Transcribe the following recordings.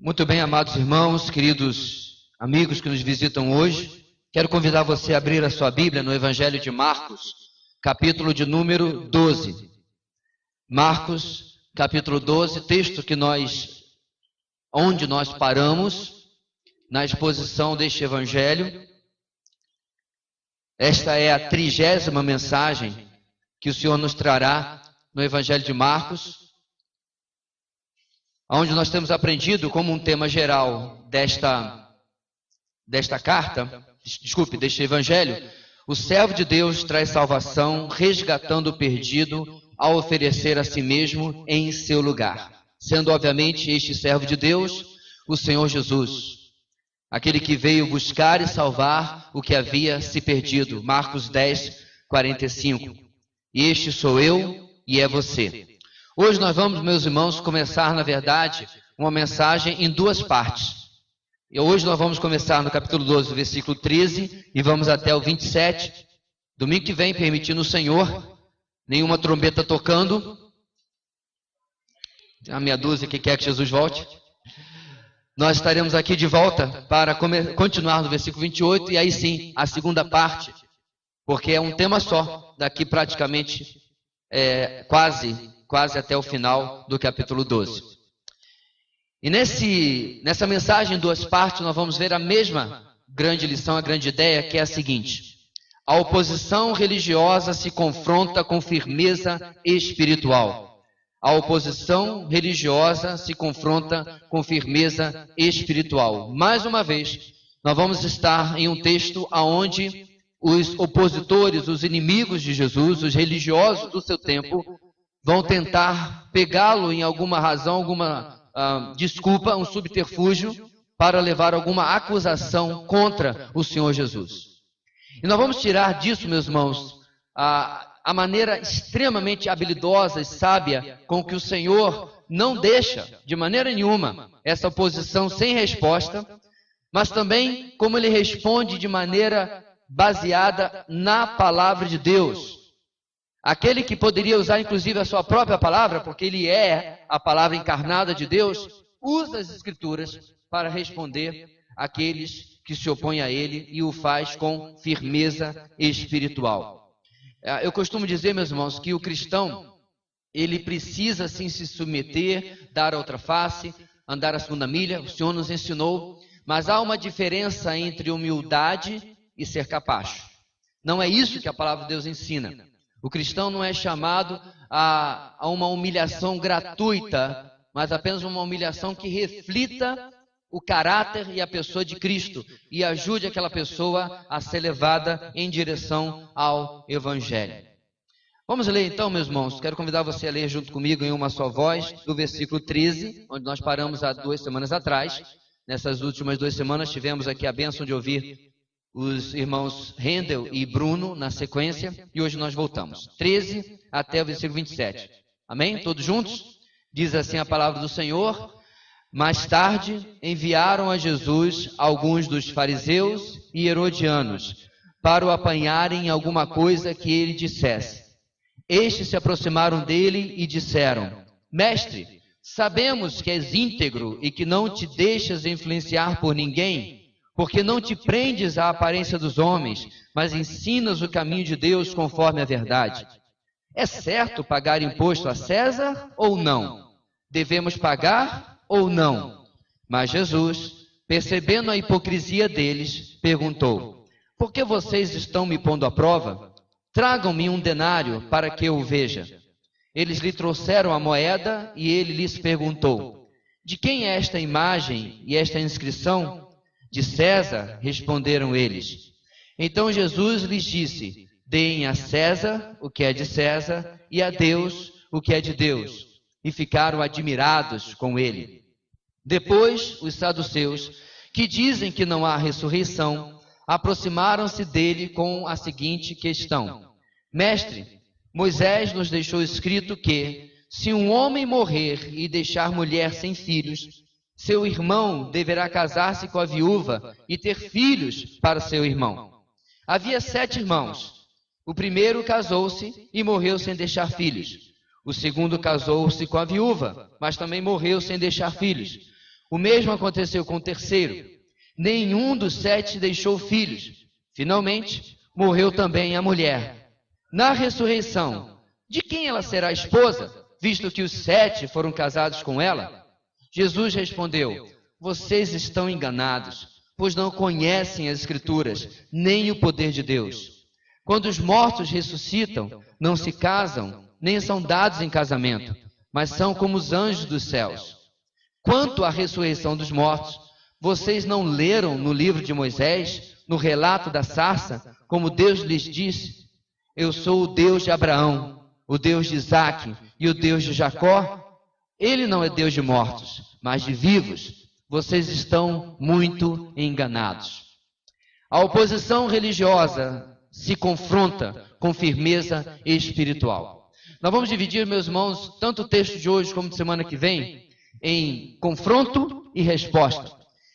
Muito bem, amados irmãos, queridos amigos que nos visitam hoje, quero convidar você a abrir a sua Bíblia no Evangelho de Marcos, capítulo de número 12. Marcos, capítulo 12, texto onde nós paramos na exposição deste Evangelho. Esta é a 30ª mensagem que o Senhor nos trará no Evangelho de Marcos, onde nós temos aprendido como um tema geral deste Evangelho, o servo de Deus traz salvação, resgatando o perdido ao oferecer a si mesmo em seu lugar, sendo obviamente este servo de Deus o Senhor Jesus, aquele que veio buscar e salvar o que havia se perdido. Marcos 10, 45. E este sou eu e é você. Hoje nós vamos, meus irmãos, começar, na verdade, uma mensagem em duas partes. E hoje nós vamos começar no capítulo 12, versículo 13, e vamos até o 27. Domingo que vem, permitindo o Senhor, nenhuma trombeta tocando. A meia dúzia que quer que Jesus volte. Nós estaremos aqui de volta para continuar no versículo 28, e aí sim, a segunda parte, porque é um tema só, daqui praticamente quase até o final do capítulo 12. E nessa mensagem em duas partes, nós vamos ver a mesma grande lição, a grande ideia, que é a seguinte: a oposição religiosa se confronta com firmeza espiritual. A oposição religiosa se confronta com firmeza espiritual. Mais uma vez, nós vamos estar em um texto onde os opositores, os inimigos de Jesus, os religiosos do seu tempo, vão tentar pegá-lo em alguma razão, alguma desculpa, um subterfúgio, para levar alguma acusação contra o Senhor Jesus. E nós vamos tirar disso, meus irmãos, a maneira extremamente habilidosa e sábia com que o Senhor não deixa, de maneira nenhuma, essa oposição sem resposta, mas também como ele responde de maneira baseada na palavra de Deus. Aquele que poderia usar inclusive a sua própria palavra, porque ele é a palavra encarnada de Deus, usa as Escrituras para responder àqueles que se opõem a ele e o faz com firmeza espiritual. Eu costumo dizer, meus irmãos, que o cristão, ele precisa sim se submeter, dar a outra face, andar a segunda milha, o Senhor nos ensinou, mas há uma diferença entre humildade e ser capacho. Não é isso que a palavra de Deus ensina. O cristão não é chamado a uma humilhação gratuita, mas apenas uma humilhação que reflita o caráter e a pessoa de Cristo e ajude aquela pessoa a ser levada em direção ao Evangelho. Vamos ler então, meus irmãos. Quero convidar você a ler junto comigo em uma só voz, do versículo 13, onde nós paramos há 2 semanas atrás. Nessas últimas 2 semanas tivemos aqui a bênção de ouvir os irmãos Rendel e Bruno na sequência, e hoje nós voltamos. 13 até o versículo 27. Amém? Todos juntos? Diz assim a palavra do Senhor: mais tarde enviaram a Jesus alguns dos fariseus e herodianos para o apanharem em alguma coisa que ele dissesse. Estes se aproximaram dele e disseram: Mestre, sabemos que és íntegro e que não te deixas influenciar por ninguém, porque não te prendes à aparência dos homens, mas ensinas o caminho de Deus conforme a verdade. É certo pagar imposto a César ou não? Devemos pagar ou não? Mas Jesus, percebendo a hipocrisia deles, perguntou: por que vocês estão me pondo à prova? Tragam-me um denário para que eu o veja. Eles lhe trouxeram a moeda e ele lhes perguntou: de quem é esta imagem e esta inscrição? De César, responderam eles. Então Jesus lhes disse: deem a César o que é de César e a Deus o que é de Deus. E ficaram admirados com ele. Depois, os saduceus, que dizem que não há ressurreição, aproximaram-se dele com a seguinte questão: Mestre, Moisés nos deixou escrito que, se um homem morrer e deixar mulher sem filhos, seu irmão deverá casar-se com a viúva e ter filhos para seu irmão. Havia 7 irmãos. O primeiro casou-se e morreu sem deixar filhos. O segundo casou-se com a viúva, mas também morreu sem deixar filhos. O mesmo aconteceu com o terceiro. Nenhum dos 7 deixou filhos. Finalmente, morreu também a mulher. Na ressurreição, de quem ela será esposa, visto que os 7 foram casados com ela? Jesus respondeu: vocês estão enganados, pois não conhecem as Escrituras, nem o poder de Deus. Quando os mortos ressuscitam, não se casam, nem são dados em casamento, mas são como os anjos dos céus. Quanto à ressurreição dos mortos, vocês não leram no livro de Moisés, no relato da sarça, como Deus lhes disse: eu sou o Deus de Abraão, o Deus de Isaque e o Deus de Jacó? Ele não é Deus de mortos, mas de vivos. Vocês estão muito enganados. A oposição religiosa se confronta com firmeza espiritual. Nós vamos dividir, meus irmãos, tanto o texto de hoje como de semana que vem, em confronto e resposta.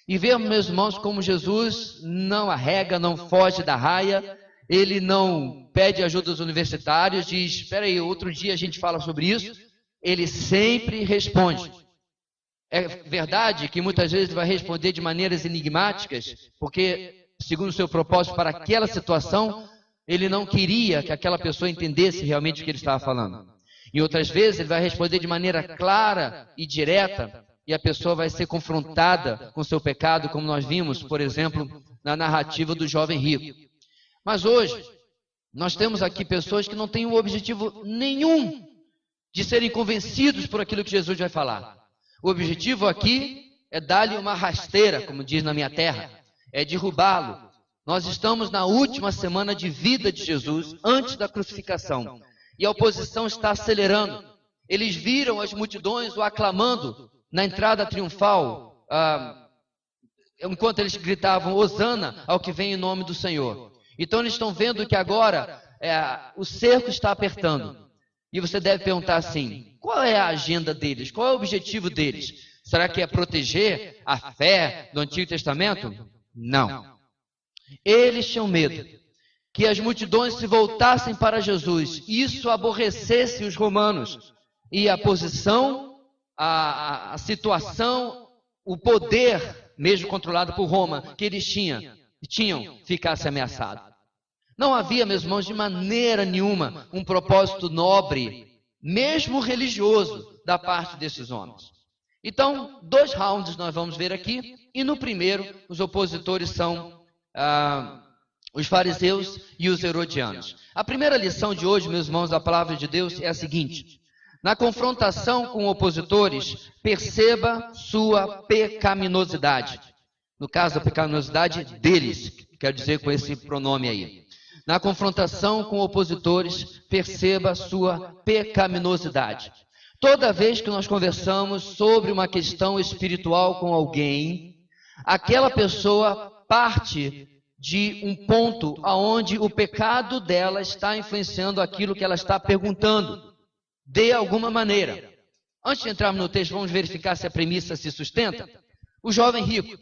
E vemos, meus irmãos, como Jesus não arrega, não foge da raia, ele não pede ajuda aos universitários, diz: espera aí, outro dia a gente fala sobre isso. Ele sempre responde. É verdade que muitas vezes ele vai responder de maneiras enigmáticas, porque, segundo o seu propósito para aquela situação, ele não queria que aquela pessoa entendesse realmente o que ele estava falando. Em outras vezes, ele vai responder de maneira clara e direta, e a pessoa vai ser confrontada com seu pecado, como nós vimos, por exemplo, na narrativa do jovem rico. Mas hoje, nós temos aqui pessoas que não têm o objetivo nenhum de serem convencidos por aquilo que Jesus vai falar. O objetivo aqui é dar-lhe uma rasteira, como diz na minha terra, é derrubá-lo. Nós estamos na última semana de vida de Jesus, antes da crucificação, e a oposição está acelerando. Eles viram as multidões o aclamando na entrada triunfal, enquanto eles gritavam: hosana ao que vem em nome do Senhor. Então eles estão vendo que agora o cerco está apertando. E você deve perguntar assim: qual é a agenda deles? Qual é o objetivo deles? Será que é proteger a fé do Antigo Testamento? Não. Eles tinham medo que as multidões se voltassem para Jesus, isso aborrecesse os romanos, e a posição, a situação, o poder, mesmo controlado por Roma, que eles tinham, ficasse ameaçado. Não havia, meus irmãos, de maneira nenhuma um propósito nobre, mesmo religioso, da parte desses homens. Então, 2 rounds nós vamos ver aqui, e no primeiro, os opositores são os fariseus e os herodianos. A primeira lição de hoje, meus irmãos, da palavra de Deus é a seguinte: na confrontação com opositores, perceba sua pecaminosidade. No caso, a pecaminosidade deles, quero dizer com esse pronome aí. Na confrontação com opositores, perceba sua pecaminosidade. Toda vez que nós conversamos sobre uma questão espiritual com alguém, aquela pessoa parte de um ponto onde o pecado dela está influenciando aquilo que ela está perguntando, de alguma maneira. Antes de entrarmos no texto, vamos verificar se a premissa se sustenta. O jovem rico,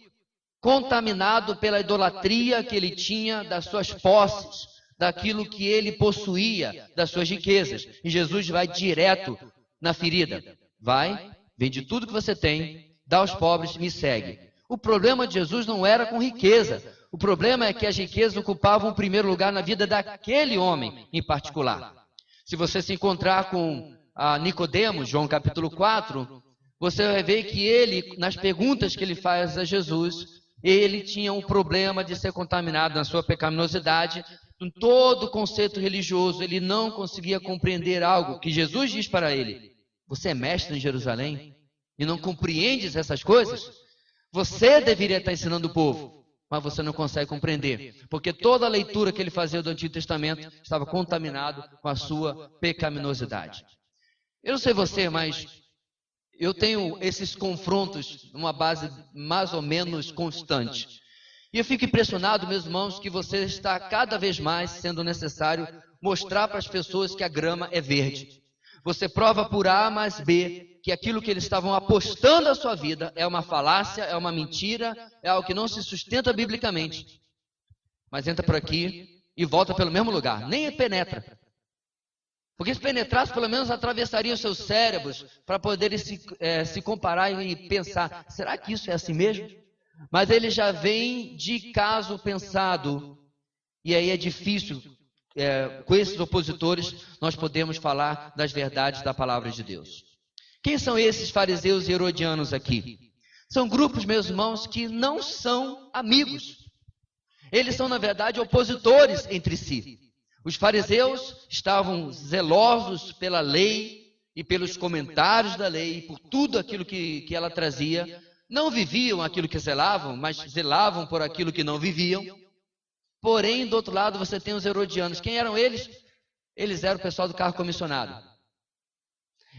contaminado pela idolatria que ele tinha das suas posses, daquilo que ele possuía, das suas riquezas. E Jesus vai direto na ferida. Vai, vende tudo que você tem, dá aos pobres, me segue. O problema de Jesus não era com riqueza. O problema é que as riquezas ocupavam o primeiro lugar na vida daquele homem em particular. Se você se encontrar com Nicodemos, João capítulo 4, você vai ver que ele, nas perguntas que ele faz a Jesus, ele tinha um problema de ser contaminado na sua pecaminosidade. Com todo o conceito religioso, ele não conseguia compreender algo que Jesus diz para ele: você é mestre em Jerusalém e não compreendes essas coisas? Você deveria estar ensinando o povo, mas você não consegue compreender, porque toda a leitura que ele fazia do Antigo Testamento estava contaminado com a sua pecaminosidade. Eu não sei você, mas eu tenho esses confrontos numa base mais ou menos constante. E eu fico impressionado, meus irmãos, que você está cada vez mais sendo necessário mostrar para as pessoas que a grama é verde. Você prova por A mais B que aquilo que eles estavam apostando à sua vida é uma falácia, é uma mentira, é algo que não se sustenta biblicamente. Mas entra por aqui e volta pelo mesmo lugar, nem penetra. Porque se penetrasse, pelo menos atravessaria os seus cérebros para poderem se comparar e pensar, será que isso é assim mesmo? Mas ele já vem de caso pensado, e aí é difícil, com esses opositores, nós podemos falar das verdades da palavra de Deus. Quem são esses fariseus e herodianos aqui? São grupos, meus irmãos, que não são amigos. Eles são, na verdade, opositores entre si. Os fariseus estavam zelosos pela lei e pelos comentários da lei, por tudo aquilo que ela trazia. Não viviam aquilo que zelavam, mas zelavam por aquilo que não viviam. Porém, do outro lado, você tem os herodianos. Quem eram eles? Eles eram o pessoal do carro comissionado.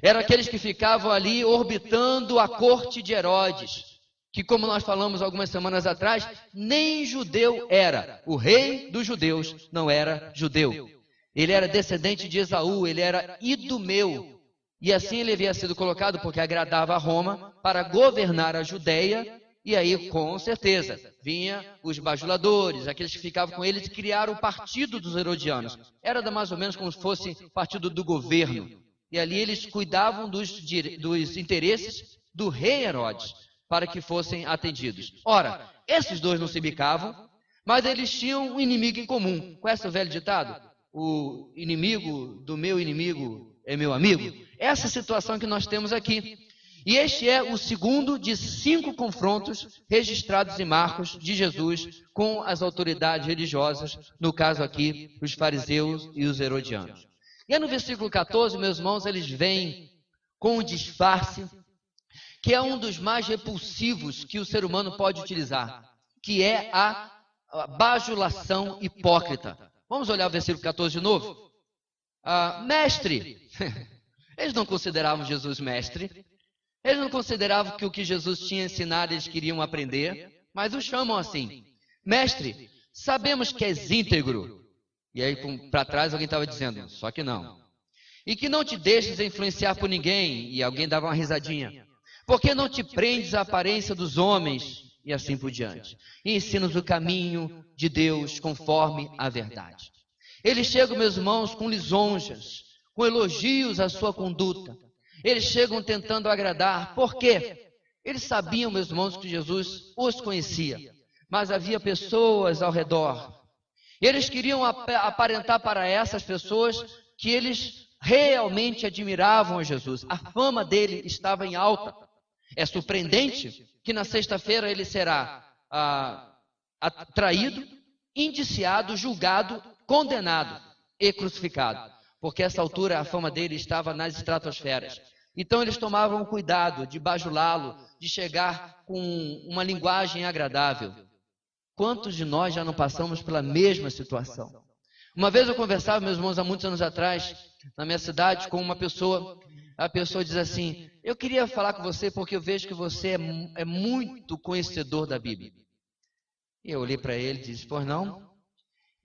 Eram aqueles que ficavam ali orbitando a corte de Herodes, que, como nós falamos algumas semanas atrás, nem judeu era. O rei dos judeus não era judeu. Ele era descendente de Esaú, ele era idumeu. E assim ele havia sido colocado porque agradava a Roma para governar a Judéia. E aí, com certeza, vinha os bajuladores, aqueles que ficavam com eles, e criaram o partido dos herodianos. Era mais ou menos como se fosse o partido do governo. E ali eles cuidavam dos interesses do rei Herodes, para que fossem atendidos. Ora, esses dois não se bicavam, mas eles tinham um inimigo em comum. Conhece o velho ditado? O inimigo do meu inimigo é meu amigo? Essa é a situação que nós temos aqui. E este é o segundo de 5 confrontos registrados em Marcos de Jesus com as autoridades religiosas, no caso aqui, os fariseus e os herodianos. E aí no versículo 14, meus irmãos, eles vêm com um disfarce que é um dos mais repulsivos que o ser humano pode utilizar, que é a bajulação hipócrita. Vamos olhar o versículo 14 de novo? Mestre, eles não consideravam Jesus mestre, eles não consideravam que o que Jesus tinha ensinado eles queriam aprender, mas o chamam assim, mestre, sabemos que és íntegro. E aí para trás alguém estava dizendo, só que não. E que não te deixes influenciar por ninguém, e alguém dava uma risadinha. Porque não te prendes à aparência dos homens, e assim por diante. E ensinas o caminho de Deus conforme a verdade. Eles chegam, meus irmãos, com lisonjas, com elogios à sua conduta. Eles chegam tentando agradar. Por quê? Eles sabiam, meus irmãos, que Jesus os conhecia. Mas havia pessoas ao redor. E eles queriam aparentar para essas pessoas que eles realmente admiravam a Jesus. A fama dele estava em alta. É surpreendente que na sexta-feira ele será traído, indiciado, julgado, condenado e crucificado. Porque a essa altura a fama dele estava nas estratosferas. Então eles tomavam cuidado de bajulá-lo, de chegar com uma linguagem agradável. Quantos de nós já não passamos pela mesma situação? Uma vez eu conversava, meus irmãos, há muitos anos atrás, na minha cidade, com uma pessoa. A pessoa diz assim, eu queria falar com você porque eu vejo que você é muito conhecedor da Bíblia. E eu olhei para ele e disse, pois não?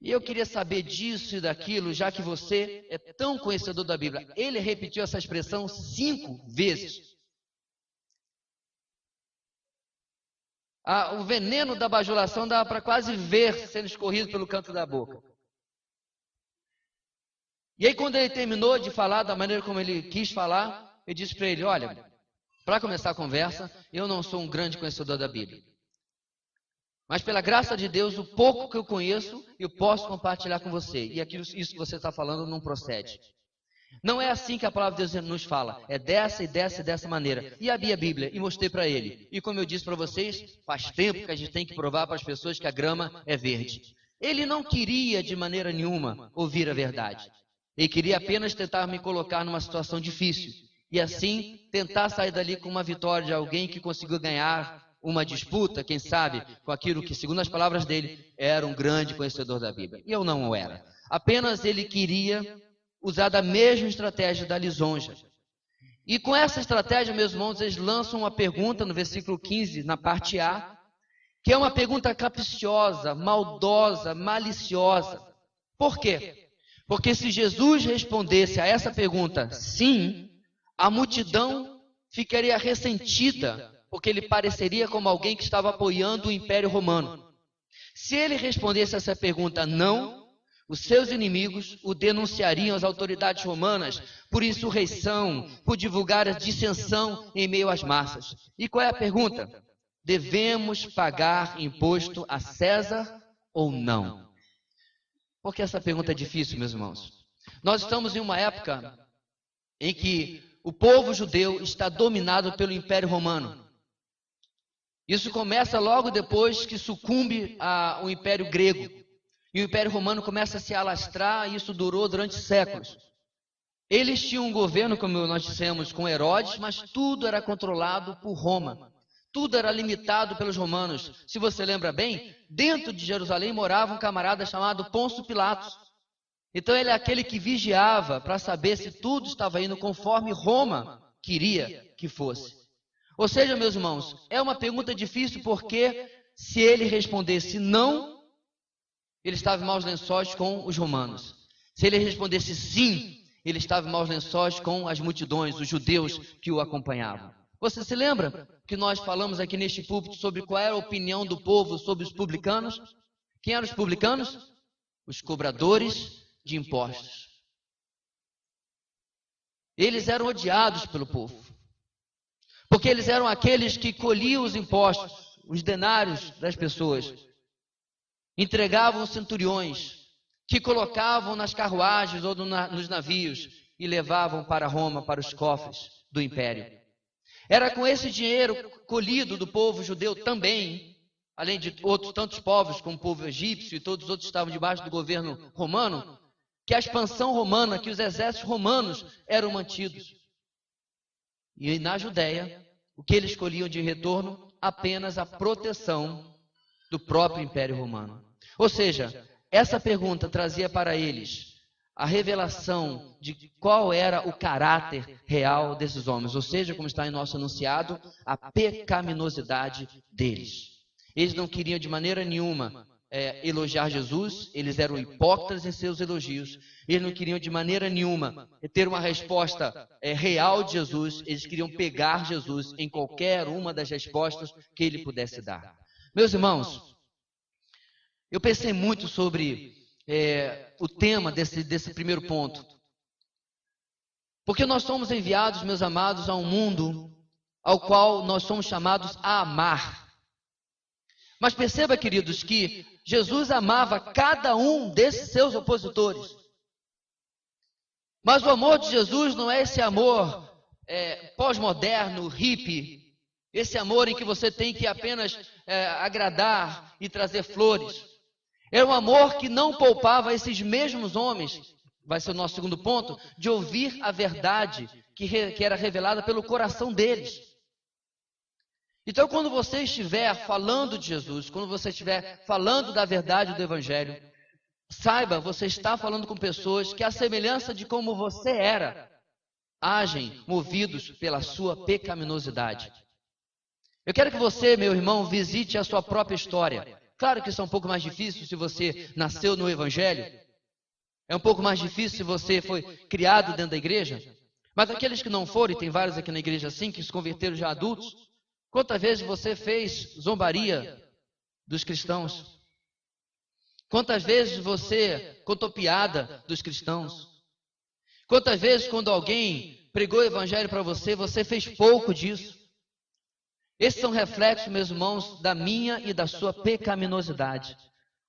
E eu queria saber disso e daquilo, já que você é tão conhecedor da Bíblia. Ele repetiu essa expressão 5 vezes. O veneno da bajulação dava para quase ver sendo escorrido pelo canto da boca. E aí quando ele terminou de falar da maneira como ele quis falar, eu disse para ele, olha, para começar a conversa, eu não sou um grande conhecedor da Bíblia. Mas pela graça de Deus, o pouco que eu conheço, eu posso compartilhar com você. E isso que você está falando não procede. Não é assim que a palavra de Deus nos fala. É dessa e dessa e dessa maneira. E abri a Bíblia e mostrei para ele. E como eu disse para vocês, faz tempo que a gente tem que provar para as pessoas que a grama é verde. Ele não queria de maneira nenhuma ouvir a verdade. Ele queria apenas tentar me colocar numa situação difícil. E assim, tentar sair dali com uma vitória de alguém que conseguiu ganhar uma disputa, quem sabe, com aquilo que, segundo as palavras dele, era um grande conhecedor da Bíblia. E eu não o era. Apenas ele queria usar da mesma estratégia da lisonja. E com essa estratégia, meus irmãos, eles lançam uma pergunta no versículo 15, na parte A, que é uma pergunta capciosa, maldosa, maliciosa. Por quê? Porque se Jesus respondesse a essa pergunta sim, a multidão ficaria ressentida, porque ele pareceria como alguém que estava apoiando o Império Romano. Se ele respondesse essa pergunta não, Os seus inimigos o denunciariam às autoridades romanas por insurreição, por divulgar a dissensão em meio às massas. E qual é a pergunta? Devemos pagar imposto a César ou não? Por que essa pergunta é difícil, meus irmãos? Nós estamos em uma época em que o povo judeu está dominado pelo Império Romano. Isso começa logo depois que sucumbe ao Império Grego. E o Império Romano começa a se alastrar, e isso durou durante séculos. Eles tinham um governo, como nós dissemos, com Herodes, mas tudo era controlado por Roma. Tudo era limitado pelos romanos. Se você lembra bem, dentro de Jerusalém morava um camarada chamado Pôncio Pilatos. Então ele é aquele que vigiava para saber se tudo estava indo conforme Roma queria que fosse. Ou seja, meus irmãos, é uma pergunta difícil porque se ele respondesse não, ele estava em maus lençóis com os romanos. Se ele respondesse sim, ele estava em maus lençóis com as multidões, os judeus que o acompanhavam. Você se lembra que nós falamos aqui neste púlpito sobre qual era a opinião do povo sobre os publicanos? Quem eram os publicanos? Os cobradores de impostos. Eles eram odiados pelo povo, porque eles eram aqueles que colhiam os impostos, os denários das pessoas, entregavam os centuriões, que colocavam nas carruagens ou nos navios e levavam para Roma, para os cofres do império. Era com esse dinheiro colhido do povo judeu também, além de outros tantos povos, como o povo egípcio e todos os outros estavam debaixo do governo romano, que a expansão romana, que os exércitos romanos eram mantidos. E na Judéia, o que eles colhiam de retorno? Apenas a proteção do próprio Império Romano. Ou seja, essa pergunta trazia para eles a revelação de qual era o caráter real desses homens. Ou seja, como está em nosso enunciado, a pecaminosidade deles. Eles não queriam de maneira nenhuma elogiar Jesus, eles eram hipócritas em seus elogios, eles não queriam de maneira nenhuma ter uma resposta real de Jesus, eles queriam pegar Jesus em qualquer uma das respostas que ele pudesse dar. Meus irmãos, eu pensei muito sobre o tema desse primeiro ponto, porque nós somos enviados, meus amados, a um mundo ao qual nós somos chamados a amar. Mas perceba, queridos, que Jesus amava cada um desses seus opositores. Mas o amor de Jesus não é esse amor pós-moderno, hippie, esse amor em que você tem que apenas agradar e trazer flores. Era um amor que não poupava esses mesmos homens, vai ser o nosso segundo ponto, de ouvir a verdade que era revelada pelo coração deles. Então, quando você estiver falando de Jesus, quando você estiver falando da verdade do Evangelho, saiba, você está falando com pessoas que, à semelhança de como você era, agem movidos pela sua pecaminosidade. Eu quero que você, meu irmão, visite a sua própria história. Claro que isso é um pouco mais difícil se você nasceu no Evangelho. É um pouco mais difícil se você foi criado dentro da igreja. Mas aqueles que não foram, e tem vários aqui na igreja assim, que se converteram já adultos, quantas vezes você fez zombaria dos cristãos? Quantas vezes você contou piada dos cristãos? Quantas vezes quando alguém pregou o evangelho para você, você fez pouco disso? Esses são reflexos, meus irmãos, da minha e da sua pecaminosidade.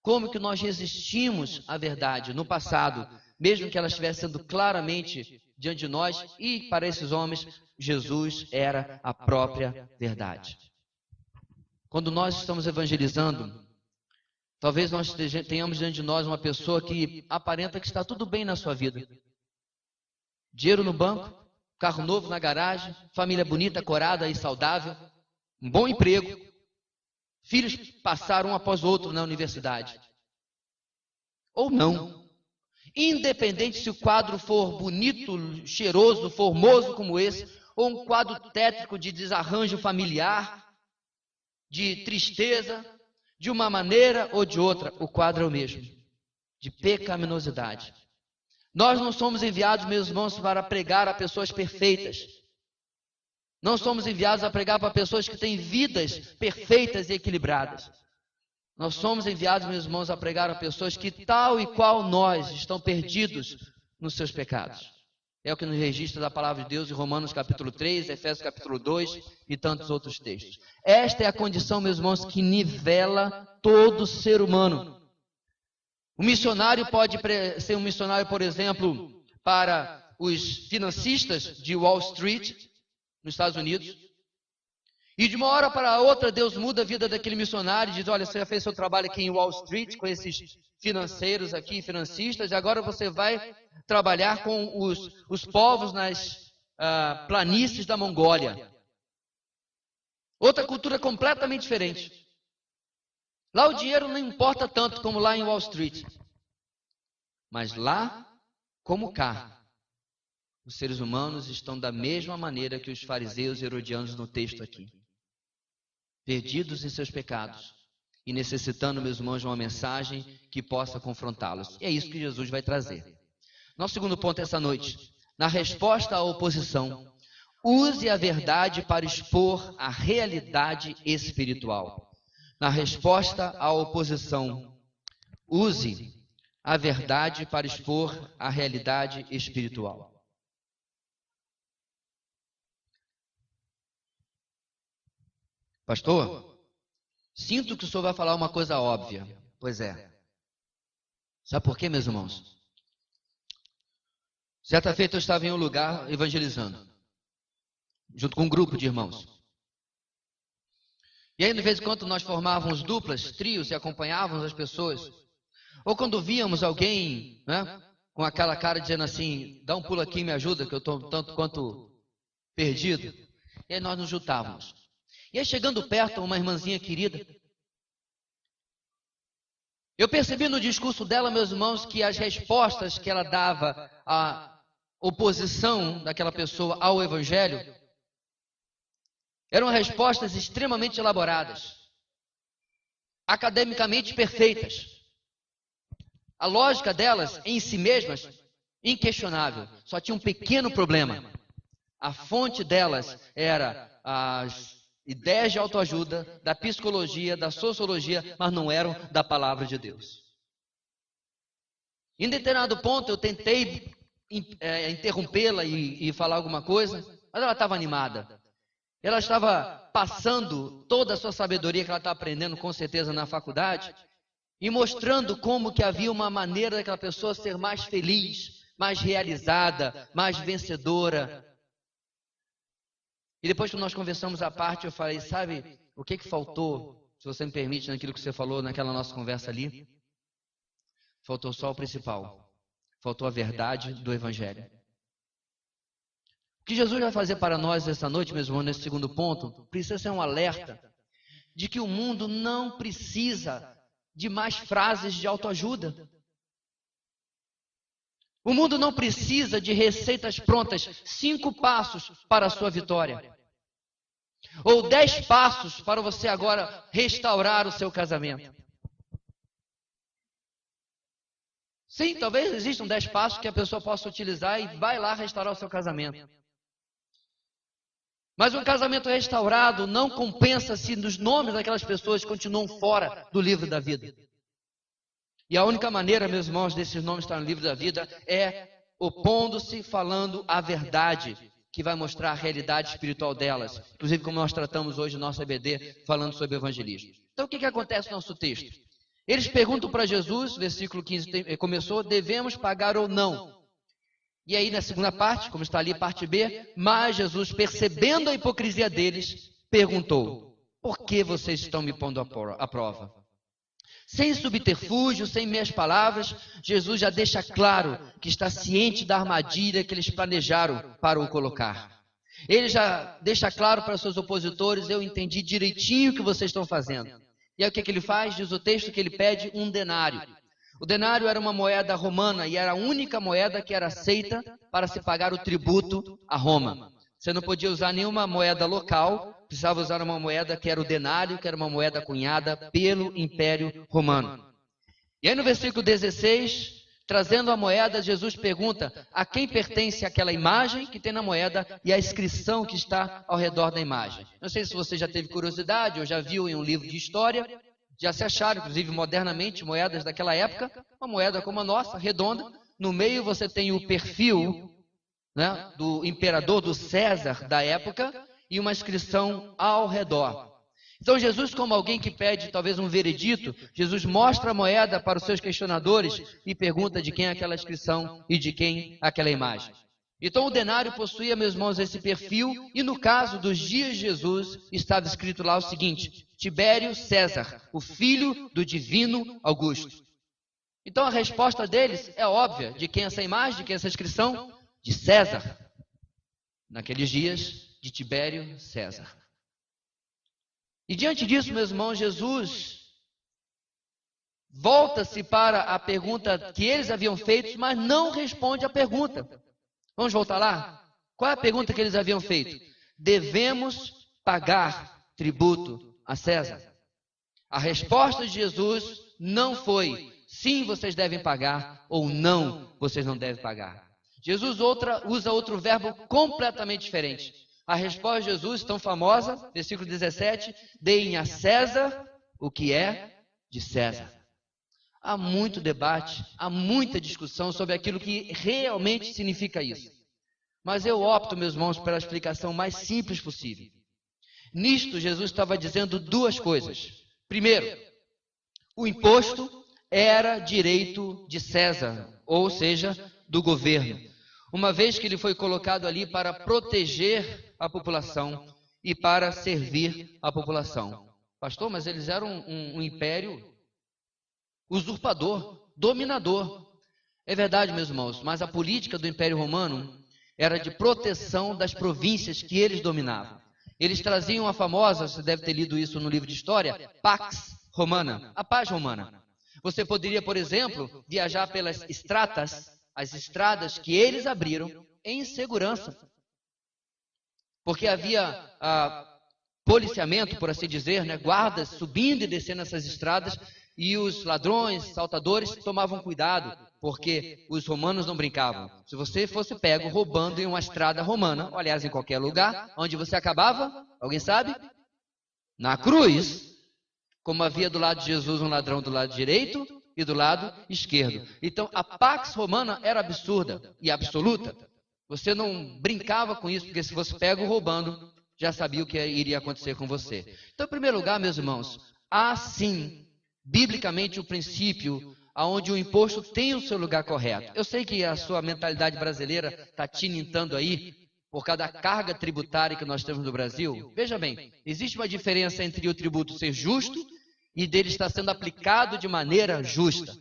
Como que nós resistimos à verdade no passado, mesmo que ela estivesse sendo claramente diante de nós, e para esses homens, Jesus era a própria verdade. Quando nós estamos evangelizando, talvez nós tenhamos diante de nós uma pessoa que aparenta que está tudo bem na sua vida. Dinheiro no banco, carro novo na garagem, família bonita, corada e saudável, um bom emprego, filhos passaram um após o outro na universidade. Ou não. Independente se o quadro for bonito, cheiroso, formoso como esse, ou um quadro tétrico de desarranjo familiar, de tristeza, de uma maneira ou de outra, o quadro é o mesmo, de pecaminosidade. Nós não somos enviados, meus irmãos, para pregar a pessoas perfeitas. Não somos enviados a pregar para pessoas que têm vidas perfeitas e equilibradas. Nós somos enviados, meus irmãos, a pregar a pessoas que, tal e qual nós, estão perdidos nos seus pecados. É o que nos registra da palavra de Deus em Romanos capítulo 3, Efésios capítulo 2 e tantos outros textos. Esta é a condição, meus irmãos, que nivela todo ser humano. O missionário pode ser um missionário, por exemplo, para os financistas de Wall Street, nos Estados Unidos. E de uma hora para outra, Deus muda a vida daquele missionário e diz, olha, você já fez seu trabalho aqui em Wall Street, com esses financeiros aqui, financistas, e agora você vai trabalhar com os povos nas planícies da Mongólia. Outra cultura completamente diferente. Lá o dinheiro não importa tanto como lá em Wall Street. Mas lá, como cá, os seres humanos estão da mesma maneira que os fariseus e herodianos no texto aqui. Perdidos em seus pecados e necessitando, meus irmãos, de uma mensagem que possa confrontá-los. E é isso que Jesus vai trazer. Nosso segundo ponto essa noite, na resposta à oposição, use a verdade para expor a realidade espiritual. Na resposta à oposição, use a verdade para expor a realidade espiritual. Pastor, sinto que o senhor vai falar uma coisa óbvia. Pois é. Sabe por quê, meus irmãos? Certa feita eu estava em um lugar evangelizando, junto com um grupo de irmãos. E aí, de vez em quando, nós formávamos duplas, trios e acompanhávamos as pessoas. Ou quando víamos alguém, né, com aquela cara dizendo assim, dá um pulo aqui e me ajuda, que eu estou tanto quanto perdido. E aí nós nos juntávamos. E aí, chegando perto, uma irmãzinha querida, eu percebi no discurso dela, meus irmãos, que as respostas que ela dava à oposição daquela pessoa ao Evangelho eram respostas extremamente elaboradas, academicamente perfeitas. A lógica delas, em si mesmas, inquestionável. Só tinha um pequeno problema. A fonte delas era as ideias de autoajuda, da psicologia, da sociologia, mas não eram da palavra de Deus. Em determinado ponto, eu tentei interrompê-la e falar alguma coisa, mas ela estava animada. Ela estava passando toda a sua sabedoria que ela está aprendendo, com certeza, na faculdade, e mostrando como que havia uma maneira daquela pessoa ser mais feliz, mais realizada, mais vencedora. E depois que nós conversamos à parte, eu falei, sabe o que faltou, se você me permite, naquilo que você falou naquela nossa conversa ali? Faltou só o principal. Faltou a verdade do Evangelho. O que Jesus vai fazer para nós essa noite, meus irmãos, nesse segundo ponto, precisa ser um alerta de que o mundo não precisa de mais frases de autoajuda. O mundo não precisa de receitas prontas, 5 passos para a sua vitória. Ou 10 passos para você agora restaurar o seu casamento. Sim, talvez existam 10 passos que a pessoa possa utilizar e vai lá restaurar o seu casamento. Mas um casamento restaurado não compensa se os nomes daquelas pessoas continuam fora do livro da vida. E a única maneira, meus irmãos, desses nomes estarem no livro da vida é opondo-se, falando a verdade, que vai mostrar a realidade espiritual delas. Inclusive, como nós tratamos hoje no nosso EBD, falando sobre evangelismo. Então, o que acontece no nosso texto? Eles perguntam para Jesus, versículo 15 começou, devemos pagar ou não? E aí, na segunda parte, como está ali, parte B, mas Jesus, percebendo a hipocrisia deles, perguntou, por que vocês estão me pondo à prova? Sem subterfúgio, sem meias palavras, Jesus já deixa claro que está ciente da armadilha que eles planejaram para o colocar. Ele já deixa claro para seus opositores, eu entendi direitinho o que vocês estão fazendo. E aí o que ele faz? Diz o texto que ele pede um denário. O denário era uma moeda romana e era a única moeda que era aceita para se pagar o tributo a Roma. Você não podia usar nenhuma moeda local, precisava usar uma moeda que era o denário, que era uma moeda cunhada pelo Império Romano. E aí no versículo 16, trazendo a moeda, Jesus pergunta a quem pertence aquela imagem que tem na moeda e a inscrição que está ao redor da imagem. Não sei se você já teve curiosidade ou já viu em um livro de história, Já se acharam, inclusive modernamente, moedas daquela época, uma moeda como a nossa, redonda. No meio você tem o perfil, né, do imperador, do César da época, e uma inscrição ao redor. Então Jesus, como alguém que pede talvez um veredito, Jesus mostra a moeda para os seus questionadores e pergunta de quem é aquela inscrição e de quem aquela imagem. Então o denário possuía, meus irmãos, esse perfil, e no caso dos dias de Jesus, estava escrito lá o seguinte: Tibério César, o filho do divino Augusto. Então a resposta deles é óbvia: de quem essa imagem, de quem essa inscrição? De César. Naqueles dias, de Tibério César. E diante disso, meus irmãos, Jesus volta-se para a pergunta que eles haviam feito, mas não responde a pergunta. Vamos voltar lá? Qual é a pergunta que eles haviam feito? Devemos pagar tributo a César? A resposta de Jesus não foi sim, vocês devem pagar, ou não, vocês não devem pagar. Jesus usa outro verbo completamente diferente. A resposta de Jesus, tão famosa, versículo 17, deem a César o que é de César. Há muito debate, há muita discussão sobre aquilo que realmente significa isso. Mas eu opto, meus irmãos, pela explicação mais simples possível. Nisto, Jesus estava dizendo duas coisas. Primeiro, o imposto era direito de César, ou seja, do governo, uma vez que ele foi colocado ali para proteger a população e para servir a população. Pastor, mas eles eram um império usurpador, dominador. É verdade, meus irmãos, mas a política do Império Romano era de proteção das províncias que eles dominavam. Eles traziam a famosa, você deve ter lido isso no livro de história, Pax Romana, a paz romana. Você poderia, por exemplo, viajar pelas estradas, as estradas que eles abriram em segurança. Porque havia policiamento, por assim dizer, né, guardas subindo e descendo essas estradas, e os ladrões, saltadores tomavam cuidado, porque os romanos não brincavam. Se você fosse pego roubando em uma estrada romana, ou, aliás, em qualquer lugar, onde você acabava, alguém sabe? Na cruz. Como havia do lado de Jesus um ladrão do lado direito e do lado esquerdo. Então a Pax Romana era absurda e absoluta. Você não brincava com isso, porque se fosse pego roubando, já sabia o que iria acontecer com você. Então, em primeiro lugar, meus irmãos, há sim, biblicamente, o princípio onde o imposto tem o seu lugar correto. Eu sei que a sua mentalidade brasileira está tinintando aí, por causa da carga tributária que nós temos no Brasil. Veja bem, existe uma diferença entre o tributo ser justo e dele estar sendo aplicado de maneira justa.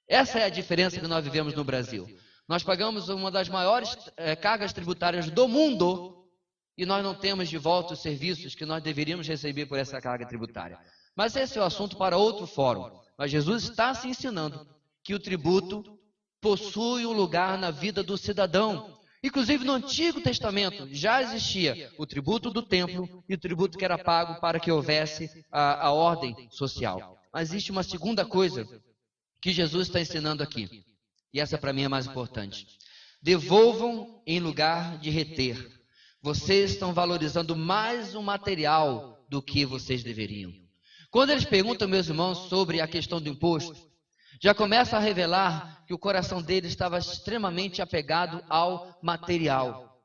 Essa é a diferença que nós vivemos no Brasil. Nós pagamos uma das maiores cargas tributárias do mundo e nós não temos de volta os serviços que nós deveríamos receber por essa carga tributária. Mas esse é o assunto para outro fórum. Mas Jesus está se ensinando que o tributo possui um lugar na vida do cidadão. Inclusive no Antigo Testamento já existia o tributo do templo e o tributo que era pago para que houvesse a ordem social. Mas existe uma segunda coisa que Jesus está ensinando aqui, e essa para mim é mais importante. Devolvam em lugar de reter. Vocês estão valorizando mais o material do que vocês deveriam. Quando eles perguntam, meus irmãos, sobre a questão do imposto, já começa a revelar que o coração deles estava extremamente apegado ao material.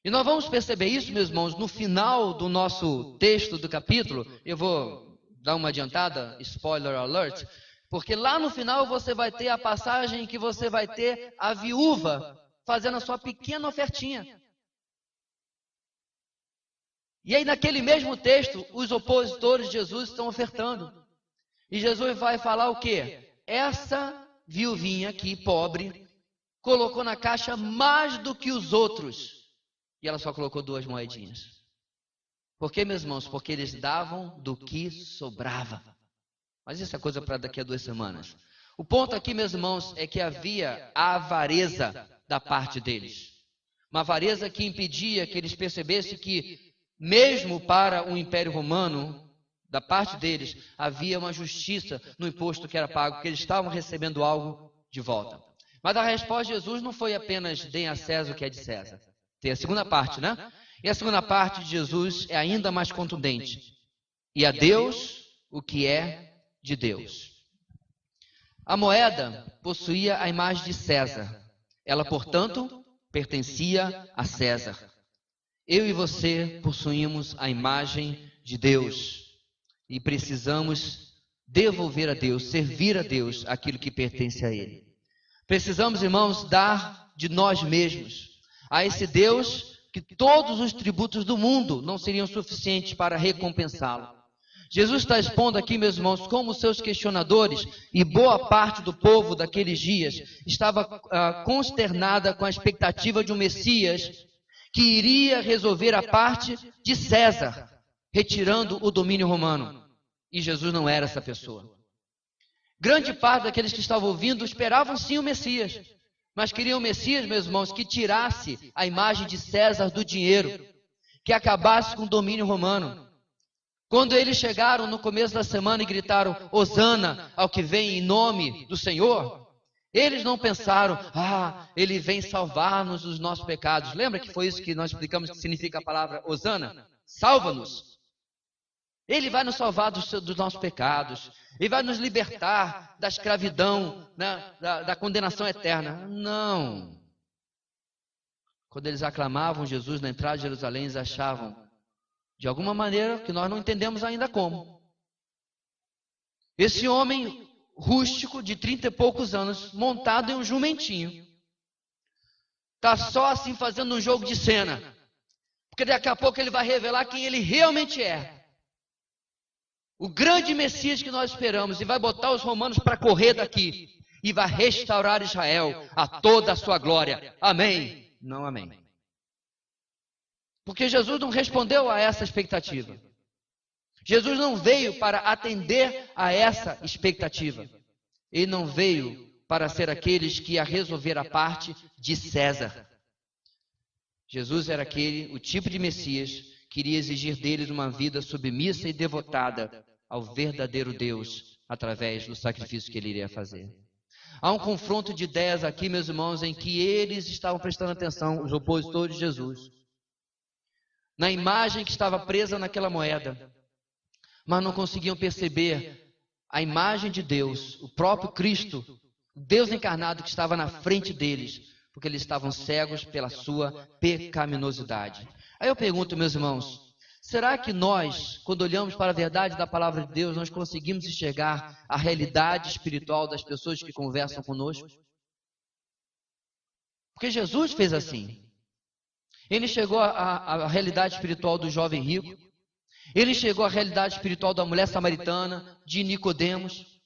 E nós vamos perceber isso, meus irmãos, no final do nosso texto do capítulo. Eu vou dar uma adiantada, spoiler alert, porque lá no final você vai ter a passagem em que você vai ter a viúva fazendo a sua pequena ofertinha. E aí naquele mesmo texto, os opositores de Jesus estão ofertando. E Jesus vai falar o quê? Essa viuvinha aqui, pobre, colocou na caixa mais do que os outros. E ela só colocou 2 moedinhas. Por quê, meus irmãos? Porque eles davam do que sobrava. Mas isso é coisa para daqui a 2 semanas. O ponto aqui, meus irmãos, é que havia a avareza da parte deles. Uma avareza que impedia que eles percebessem que, mesmo para o Império Romano, da parte deles, havia uma justiça no imposto que era pago, porque eles estavam recebendo algo de volta. Mas a resposta de Jesus não foi apenas deem a César o que é de César. Tem a segunda parte, né? E a segunda parte de Jesus é ainda mais contundente. E a Deus o que é de Deus. A moeda possuía a imagem de César. Ela, portanto, pertencia a César. Eu e você possuímos a imagem de Deus e precisamos devolver a Deus, servir a Deus aquilo que pertence a Ele. Precisamos, irmãos, dar de nós mesmos a esse Deus que todos os tributos do mundo não seriam suficientes para recompensá-lo. Jesus está expondo aqui, meus irmãos, como seus questionadores e boa parte do povo daqueles dias estava consternada com a expectativa de um Messias que iria resolver a parte de César, retirando o domínio romano. E Jesus não era essa pessoa. Grande parte daqueles que estavam ouvindo esperavam sim o Messias, mas queriam o Messias, meus irmãos, que tirasse a imagem de César do dinheiro, que acabasse com o domínio romano. Quando eles chegaram no começo da semana e gritaram, Hosana ao que vem em nome do Senhor, eles não pensaram, ele vem salvar-nos dos nossos pecados. Lembra que foi isso que nós explicamos que significa a palavra Hosana? Salva-nos. Ele vai nos salvar dos nossos pecados. Ele vai nos libertar da escravidão, né, da condenação eterna. Não. Quando eles aclamavam Jesus na entrada de Jerusalém, eles achavam, de alguma maneira, que nós não entendemos ainda como. Esse homem rústico de 30 e poucos anos, montado em um jumentinho, está só assim fazendo um jogo de cena. Porque daqui a pouco ele vai revelar quem ele realmente é. O grande Messias que nós esperamos, e vai botar os romanos para correr daqui, e vai restaurar Israel a toda a sua glória. Amém? Não amém. Porque Jesus não respondeu a essa expectativa. Jesus não veio para atender a essa expectativa. Ele não veio para ser aqueles que ia resolver a parte de César. Jesus era o tipo de Messias que iria exigir deles uma vida submissa e devotada ao verdadeiro Deus através do sacrifício que ele iria fazer. Há um confronto de ideias aqui, meus irmãos, em que eles estavam prestando atenção, os opositores de Jesus, na imagem que estava presa naquela moeda, mas não conseguiam perceber a imagem de Deus, o próprio Cristo, Deus encarnado que estava na frente deles, porque eles estavam cegos pela sua pecaminosidade. Aí eu pergunto, meus irmãos, será que nós, quando olhamos para a verdade da palavra de Deus, nós conseguimos enxergar a realidade espiritual das pessoas que conversam conosco? Porque Jesus fez assim. Ele chegou à realidade espiritual do jovem rico. Ele chegou à realidade espiritual da mulher samaritana, de Nicodemos.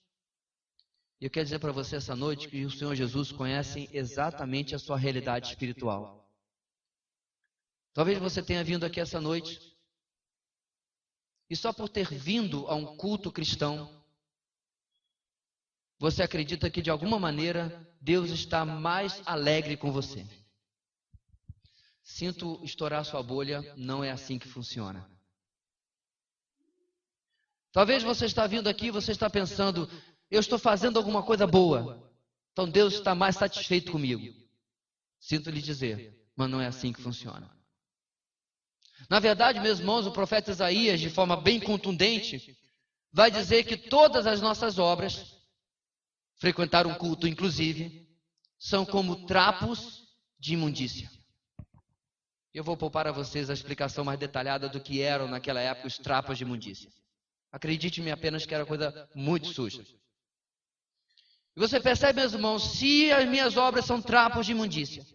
E eu quero dizer para você essa noite que o Senhor Jesus conhece exatamente a sua realidade espiritual. Talvez você tenha vindo aqui essa noite e só por ter vindo a um culto cristão, você acredita que de alguma maneira Deus está mais alegre com você. Sinto estourar sua bolha, não é assim que funciona. Talvez você está vindo aqui e você está pensando, eu estou fazendo alguma coisa boa, então Deus está mais satisfeito comigo. Sinto lhe dizer, mas não é assim que funciona. Na verdade, meus irmãos, o profeta Isaías, de forma bem contundente, vai dizer que todas as nossas obras, frequentar um culto inclusive, são como trapos de imundícia. Eu vou poupar a vocês a explicação mais detalhada do que eram naquela época os trapos de imundícia. Acredite-me apenas que era coisa muito suja. E você percebe, meus irmãos, se as minhas obras são trapos de imundícia,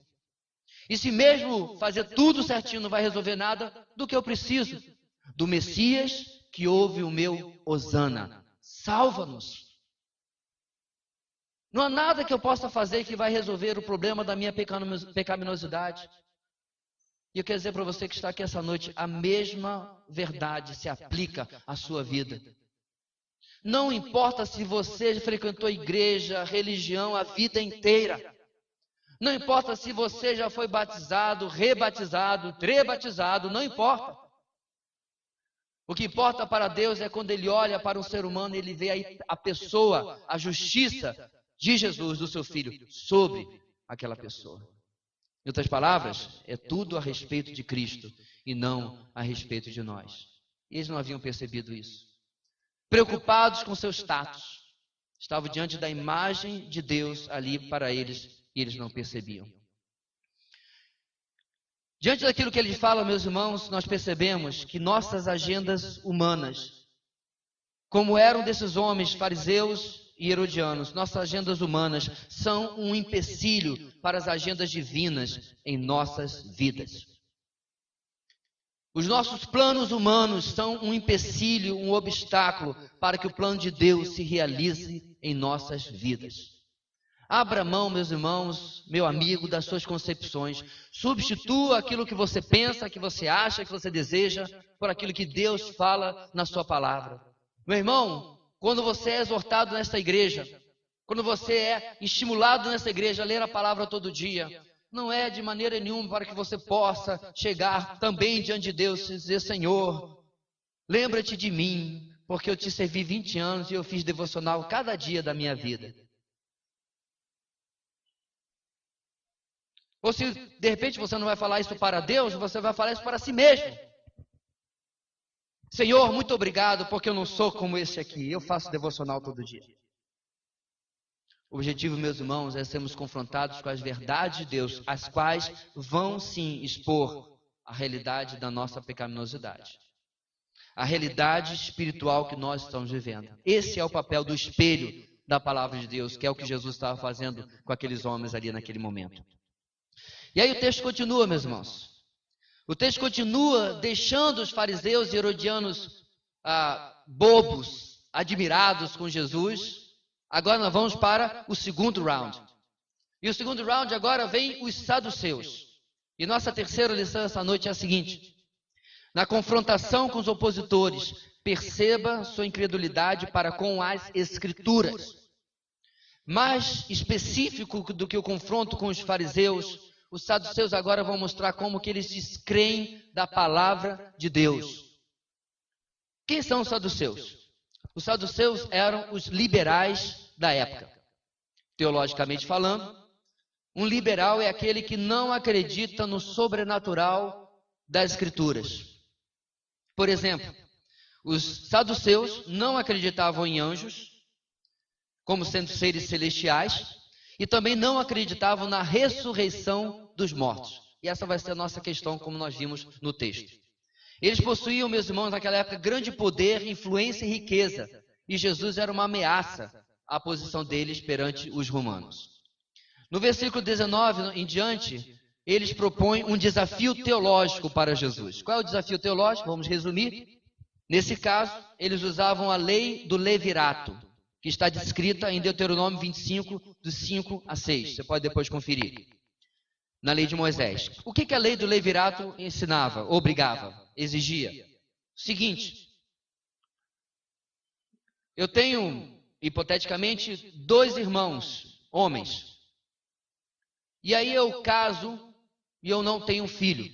e se mesmo fazer tudo certinho não vai resolver nada, do que eu preciso? Do Messias que ouve o meu Hosana. Salva-nos. Não há nada que eu possa fazer que vai resolver o problema da minha pecaminosidade. E eu quero dizer para você que está aqui essa noite, a mesma verdade se aplica à sua vida. Não importa se você frequentou igreja, religião a vida inteira. Não importa se você já foi batizado, rebatizado, trebatizado, não importa. O que importa para Deus é quando Ele olha para um ser humano e Ele vê a pessoa, a justiça de Jesus, do seu Filho, sobre aquela pessoa. Em outras palavras, é tudo a respeito de Cristo e não a respeito de nós. Eles não haviam percebido isso. preocupados com seu status. Estavam diante da imagem de Deus ali para eles e eles não percebiam. Diante daquilo que ele fala, meus irmãos, nós percebemos que nossas agendas humanas, como eram desses homens fariseus e herodianos, nossas agendas humanas são um empecilho para as agendas divinas em nossas vidas. Os nossos planos humanos são um empecilho, um obstáculo para que o plano de Deus se realize em nossas vidas. Abra mão, meus irmãos, meu amigo, das suas concepções. Substitua aquilo que você pensa, que você acha, que você deseja, por aquilo que Deus fala na sua palavra. Meu irmão, quando você é exortado nesta igreja, quando você é estimulado nesta igreja a ler a palavra todo dia, não é de maneira nenhuma para que você possa chegar também diante de Deus e dizer: Senhor, lembra-te de mim, porque eu te servi 20 anos e eu fiz devocional cada dia da minha vida. Ou se de repente você não vai falar isso para Deus, você vai falar isso para si mesmo. Senhor, muito obrigado, porque eu não sou como esse aqui, eu faço devocional todo dia. O objetivo, meus irmãos, é sermos confrontados com as verdades de Deus, as quais vão sim expor a realidade da nossa pecaminosidade. A realidade espiritual que nós estamos vivendo. Esse é o papel do espelho da palavra de Deus, que é o que Jesus estava fazendo com aqueles homens ali naquele momento. E aí o texto continua, meus irmãos. O texto continua deixando os fariseus e herodianos bobos, admirados com Jesus. Agora nós vamos para o segundo round. E o segundo round agora vem os saduceus. E nossa terceira lição essa noite é a seguinte: na confrontação com os opositores, perceba sua incredulidade para com as Escrituras. Mais específico do que o confronto com os fariseus, os saduceus agora vão mostrar como que eles descreem da palavra de Deus. Quem são os saduceus? Os saduceus eram os liberais da época. Teologicamente falando, um liberal é aquele que não acredita no sobrenatural das Escrituras. Por exemplo, os saduceus não acreditavam em anjos como sendo seres celestiais e também não acreditavam na ressurreição dos mortos. E essa vai ser a nossa questão, como nós vimos no texto. Eles possuíam, meus irmãos, naquela época, grande poder, influência e riqueza. E Jesus era uma ameaça à posição deles perante os romanos. No versículo 19 em diante, eles propõem um desafio teológico para Jesus. Qual é o desafio teológico? Vamos resumir. Nesse caso, eles usavam a lei do levirato, que está descrita em Deuteronômio 25, dos 5 a 6. Você pode depois conferir. Na lei de Moisés. O que a lei do levirato ensinava, obrigava, exigia? O seguinte: eu tenho, hipoteticamente, 2 irmãos, homens. E aí eu caso e eu não tenho filho.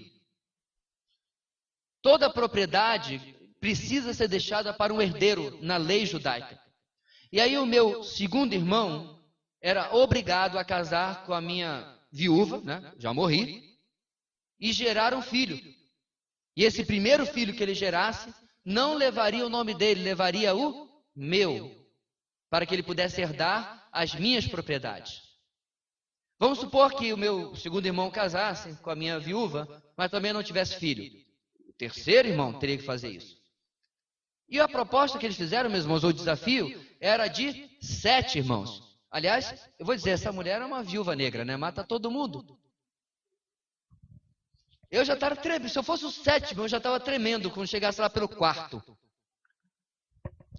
Toda a propriedade precisa ser deixada para um herdeiro na lei judaica. E aí o meu segundo irmão era obrigado a casar com a minha viúva, né? Já morri, e gerar um filho. E esse primeiro filho que ele gerasse não levaria o nome dele, levaria o meu, para que ele pudesse herdar as minhas propriedades. Vamos supor que o meu segundo irmão casasse com a minha viúva, mas também não tivesse filho. O terceiro irmão teria que fazer isso. E a proposta que eles fizeram, meus irmãos, ou o desafio, era de 7 irmãos. Aliás, eu vou dizer, essa mulher é uma viúva negra, né? Mata todo mundo. Eu já estava tremendo. Se eu fosse o 7º, eu já estava tremendo quando chegasse lá pelo 4º.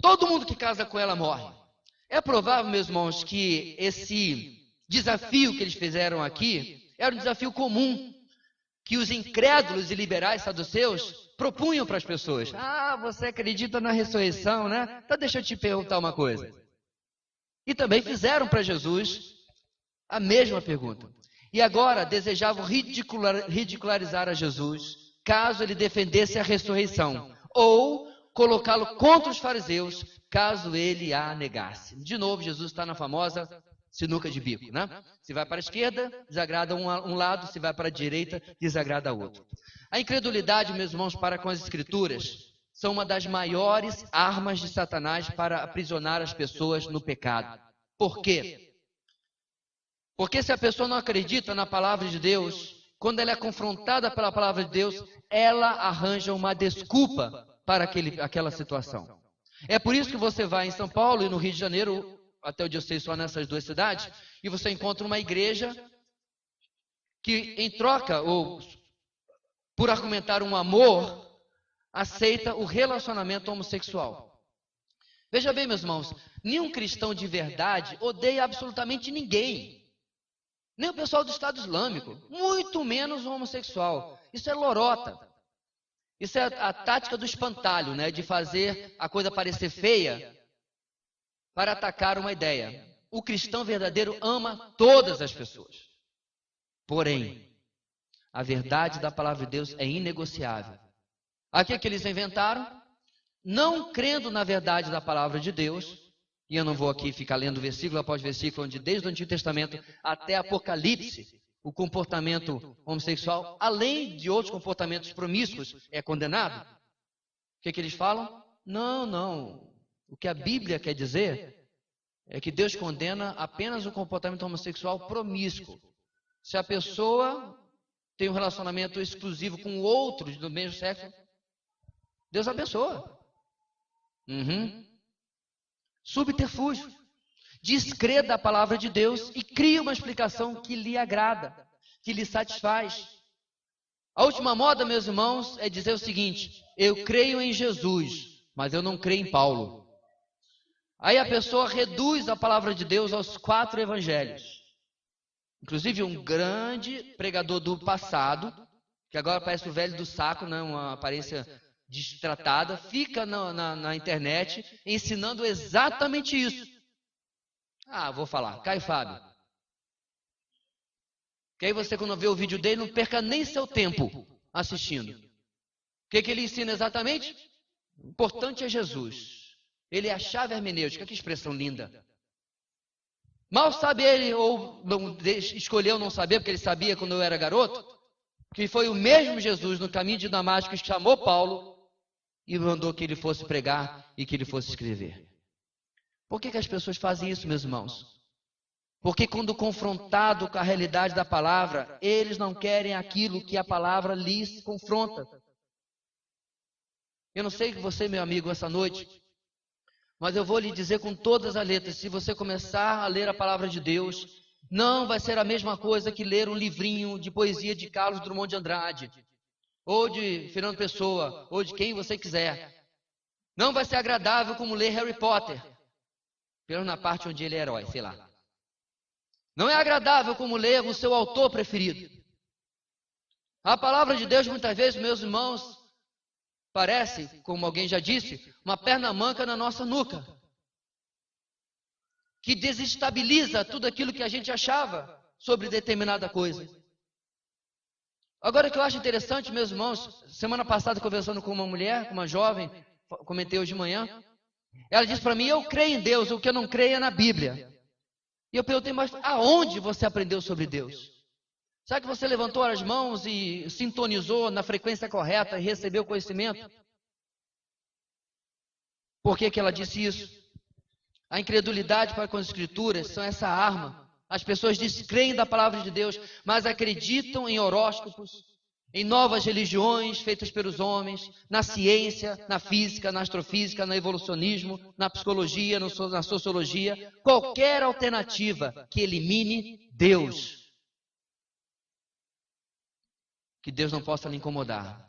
Todo mundo que casa com ela morre. É provável, meus irmãos, que esse desafio que eles fizeram aqui era um desafio comum que os incrédulos e liberais saduceus propunham para as pessoas. Ah, você acredita na ressurreição, né? Então deixa eu te perguntar uma coisa. E também fizeram para Jesus a mesma pergunta. E agora desejavam ridicularizar a Jesus, caso ele defendesse a ressurreição, ou colocá-lo contra os fariseus, caso ele a negasse. De novo, Jesus está na famosa sinuca de bico, né? Se vai para a esquerda, desagrada um lado, se vai para a direita, desagrada outro. A incredulidade, meus irmãos, para com as Escrituras são uma das maiores armas de Satanás para aprisionar as pessoas no pecado. Por quê? Porque se a pessoa não acredita na palavra de Deus, quando ela é confrontada pela palavra de Deus, ela arranja uma desculpa para aquela situação. É por isso que você vai em São Paulo e no Rio de Janeiro, até onde eu sei só nessas duas cidades, e você encontra uma igreja que, em troca ou por argumentar um amor, aceita o relacionamento homossexual. Veja bem, meus irmãos, nenhum cristão de verdade odeia absolutamente ninguém. Nem o pessoal do Estado Islâmico, muito menos o homossexual. Isso é lorota. Isso é a tática do espantalho, né? De fazer a coisa parecer feia para atacar uma ideia. O cristão verdadeiro ama todas as pessoas. Porém, a verdade da palavra de Deus é inegociável. Aqui é que eles inventaram, não crendo na verdade da palavra de Deus, e eu não vou aqui ficar lendo versículo após versículo, onde desde o Antigo Testamento até Apocalipse, o comportamento homossexual, além de outros comportamentos promíscuos, é condenado. O que eles falam? Não. O que a Bíblia quer dizer é que Deus condena apenas o comportamento homossexual promíscuo. Se a pessoa tem um relacionamento exclusivo com outros do mesmo sexo, Deus abençoa. Subterfúgio. Descrê da palavra de Deus e cria uma explicação que lhe agrada, que lhe satisfaz. A última moda, meus irmãos, é dizer o seguinte: eu creio em Jesus, mas eu não creio em Paulo. Aí a pessoa reduz a palavra de Deus aos 4 evangelhos. Inclusive um grande pregador do passado, que agora parece o velho do saco, né? Uma aparência destratada, fica na internet ensinando exatamente isso. Vou falar, Caio Fábio. Que aí você, quando vê o vídeo dele, não perca nem seu tempo assistindo. O que ele ensina exatamente? O importante é Jesus. Ele é a chave hermenêutica. Que expressão linda. Mal sabe ele, ou escolheu não saber, porque ele sabia quando eu era garoto, que foi o mesmo Jesus no caminho de Damasco que chamou Paulo e mandou que ele fosse pregar e que ele fosse escrever. Por que as pessoas fazem isso, meus irmãos? Porque quando confrontado com a realidade da palavra, eles não querem aquilo que a palavra lhes confronta. Eu não sei que você, meu amigo, essa noite, mas eu vou lhe dizer com todas as letras, se você começar a ler a palavra de Deus, não vai ser a mesma coisa que ler um livrinho de poesia de Carlos Drummond de Andrade, ou de Fernando Pessoa, ou de quem você quiser. Não vai ser agradável como ler Harry Potter, pelo na parte onde ele é herói, sei lá. Não é agradável como ler o seu autor preferido. A palavra de Deus, muitas vezes, meus irmãos, parece, como alguém já disse, uma perna manca na nossa nuca, que desestabiliza tudo aquilo que a gente achava sobre determinada coisa. Agora, o que eu acho interessante, meus irmãos, semana passada, conversando com uma mulher, com uma jovem, comentei hoje de manhã, ela disse para mim: eu creio em Deus, o que eu não creio é na Bíblia. E eu perguntei: mas aonde você aprendeu sobre Deus? Será que você levantou as mãos e sintonizou na frequência correta e recebeu conhecimento? Por que ela disse isso? A incredulidade para com as Escrituras são essa arma. As pessoas descreem da palavra de Deus, mas acreditam em horóscopos, em novas religiões feitas pelos homens, na ciência, na física, na astrofísica, no evolucionismo, na psicologia, na sociologia, qualquer alternativa que elimine Deus. Que Deus não possa lhe incomodar.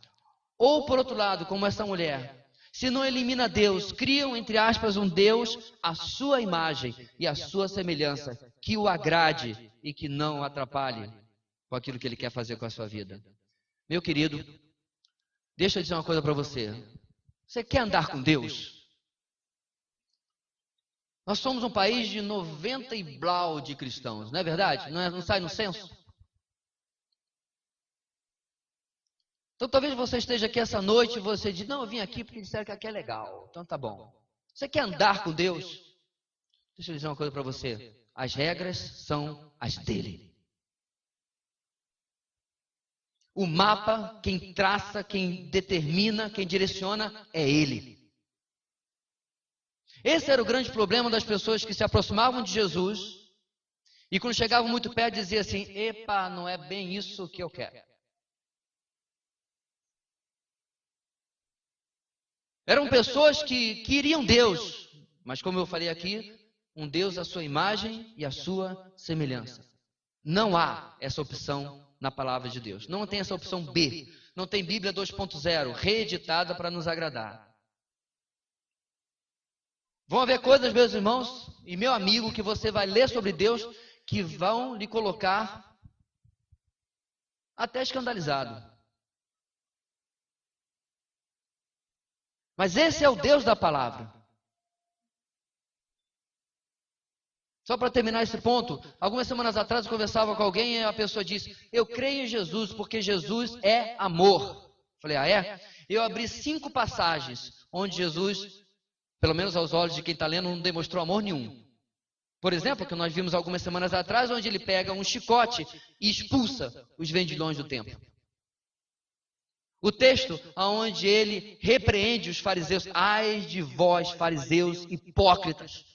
Ou, por outro lado, como essa mulher, se não elimina Deus, criam, entre aspas, um Deus à sua imagem e à sua semelhança, que o agrade e que não o atrapalhe com aquilo que ele quer fazer com a sua vida. Meu querido, deixa eu dizer uma coisa para você. Você quer andar com Deus? Nós somos um país de 90 e blau de cristãos, não é verdade? Não sai no censo? Então talvez você esteja aqui essa noite e você diz: não, eu vim aqui porque disseram que aqui é legal. Então tá bom. Você quer andar com Deus? Deixa eu dizer uma coisa para você. As regras são as dele. O mapa, quem traça, quem determina, quem direciona é Ele. Esse era o grande problema das pessoas que se aproximavam de Jesus e quando chegavam muito perto diziam assim: epa, não é bem isso que eu quero. Eram pessoas que queriam Deus, mas como eu falei aqui, um Deus à sua imagem e à sua semelhança. Não há essa opção na palavra de Deus. Não tem essa opção B. Não tem Bíblia 2.0, reeditada para nos agradar. Vão haver coisas, meus irmãos e meu amigo, que você vai ler sobre Deus, que vão lhe colocar até escandalizado. Mas esse é o Deus da palavra. Só para terminar esse ponto, algumas semanas atrás eu conversava com alguém e a pessoa disse: eu creio em Jesus porque Jesus é amor. Falei: ah, é? Eu abri 5 passagens onde Jesus, pelo menos aos olhos de quem está lendo, não demonstrou amor nenhum. Por exemplo, que nós vimos algumas semanas atrás, onde ele pega um chicote e expulsa os vendilhões do templo. O texto onde ele repreende os fariseus: ai de vós, fariseus hipócritas.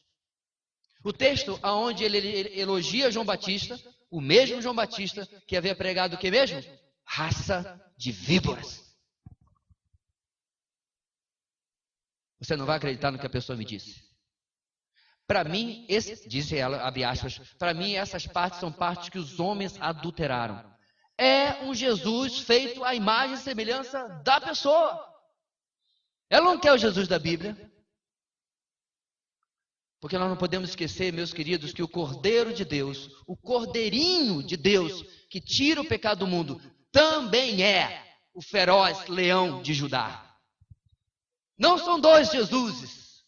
O texto onde ele elogia João Batista, o mesmo João Batista que havia pregado o que mesmo? Raça de víboras. Você não vai acreditar no que a pessoa me disse. Para mim, disse ela, abre aspas, para mim essas partes são partes que os homens adulteraram. É um Jesus feito à imagem e semelhança da pessoa. Ela não quer o Jesus da Bíblia. Porque nós não podemos esquecer, meus queridos, que o Cordeiro de Deus, o Cordeirinho de Deus, que tira o pecado do mundo, também é o feroz leão de Judá. Não são 2 Jesuses.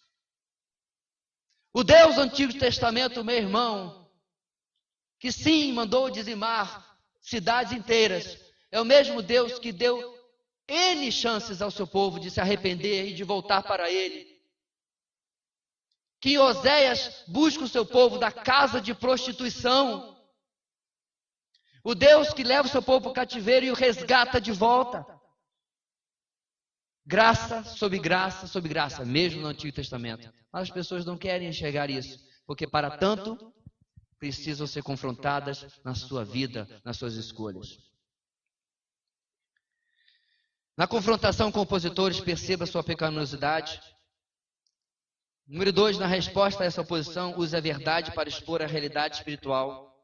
O Deus do Antigo Testamento, meu irmão, que sim, mandou dizimar cidades inteiras, é o mesmo Deus que deu N chances ao seu povo de se arrepender e de voltar para Ele. Que Oséias busca o seu povo da casa de prostituição. O Deus que leva o seu povo para o cativeiro e o resgata de volta. Graça sobre graça sobre graça, mesmo no Antigo Testamento. Mas as pessoas não querem enxergar isso, porque para tanto precisam ser confrontadas na sua vida, nas suas escolhas. Na confrontação com opositores, perceba sua pecaminosidade. Número 2, na resposta a essa oposição, use a verdade para expor a realidade espiritual.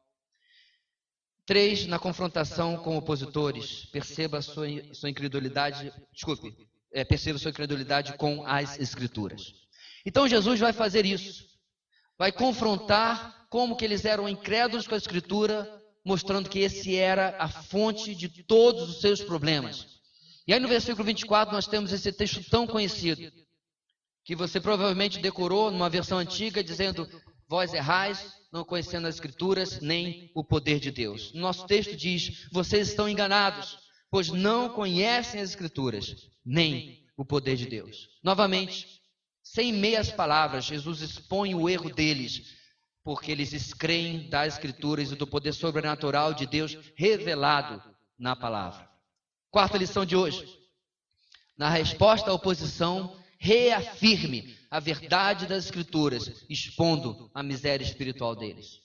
3, na confrontação com opositores, perceba sua incredulidade, perceba sua incredulidade com as Escrituras. Então Jesus vai fazer isso, vai confrontar como que eles eram incrédulos com a Escritura, mostrando que esse era a fonte de todos os seus problemas. E aí no versículo 24 nós temos esse texto tão conhecido, que você provavelmente decorou numa versão antiga, dizendo: vós errais, não conhecendo as Escrituras, nem o poder de Deus. O nosso texto diz: vocês estão enganados, pois não conhecem as Escrituras, nem o poder de Deus. Novamente, sem meias palavras, Jesus expõe o erro deles, porque eles descreem das Escrituras e do poder sobrenatural de Deus revelado na palavra. 4ª lição de hoje. Na resposta à oposição, reafirme a verdade das Escrituras, expondo a miséria espiritual deles.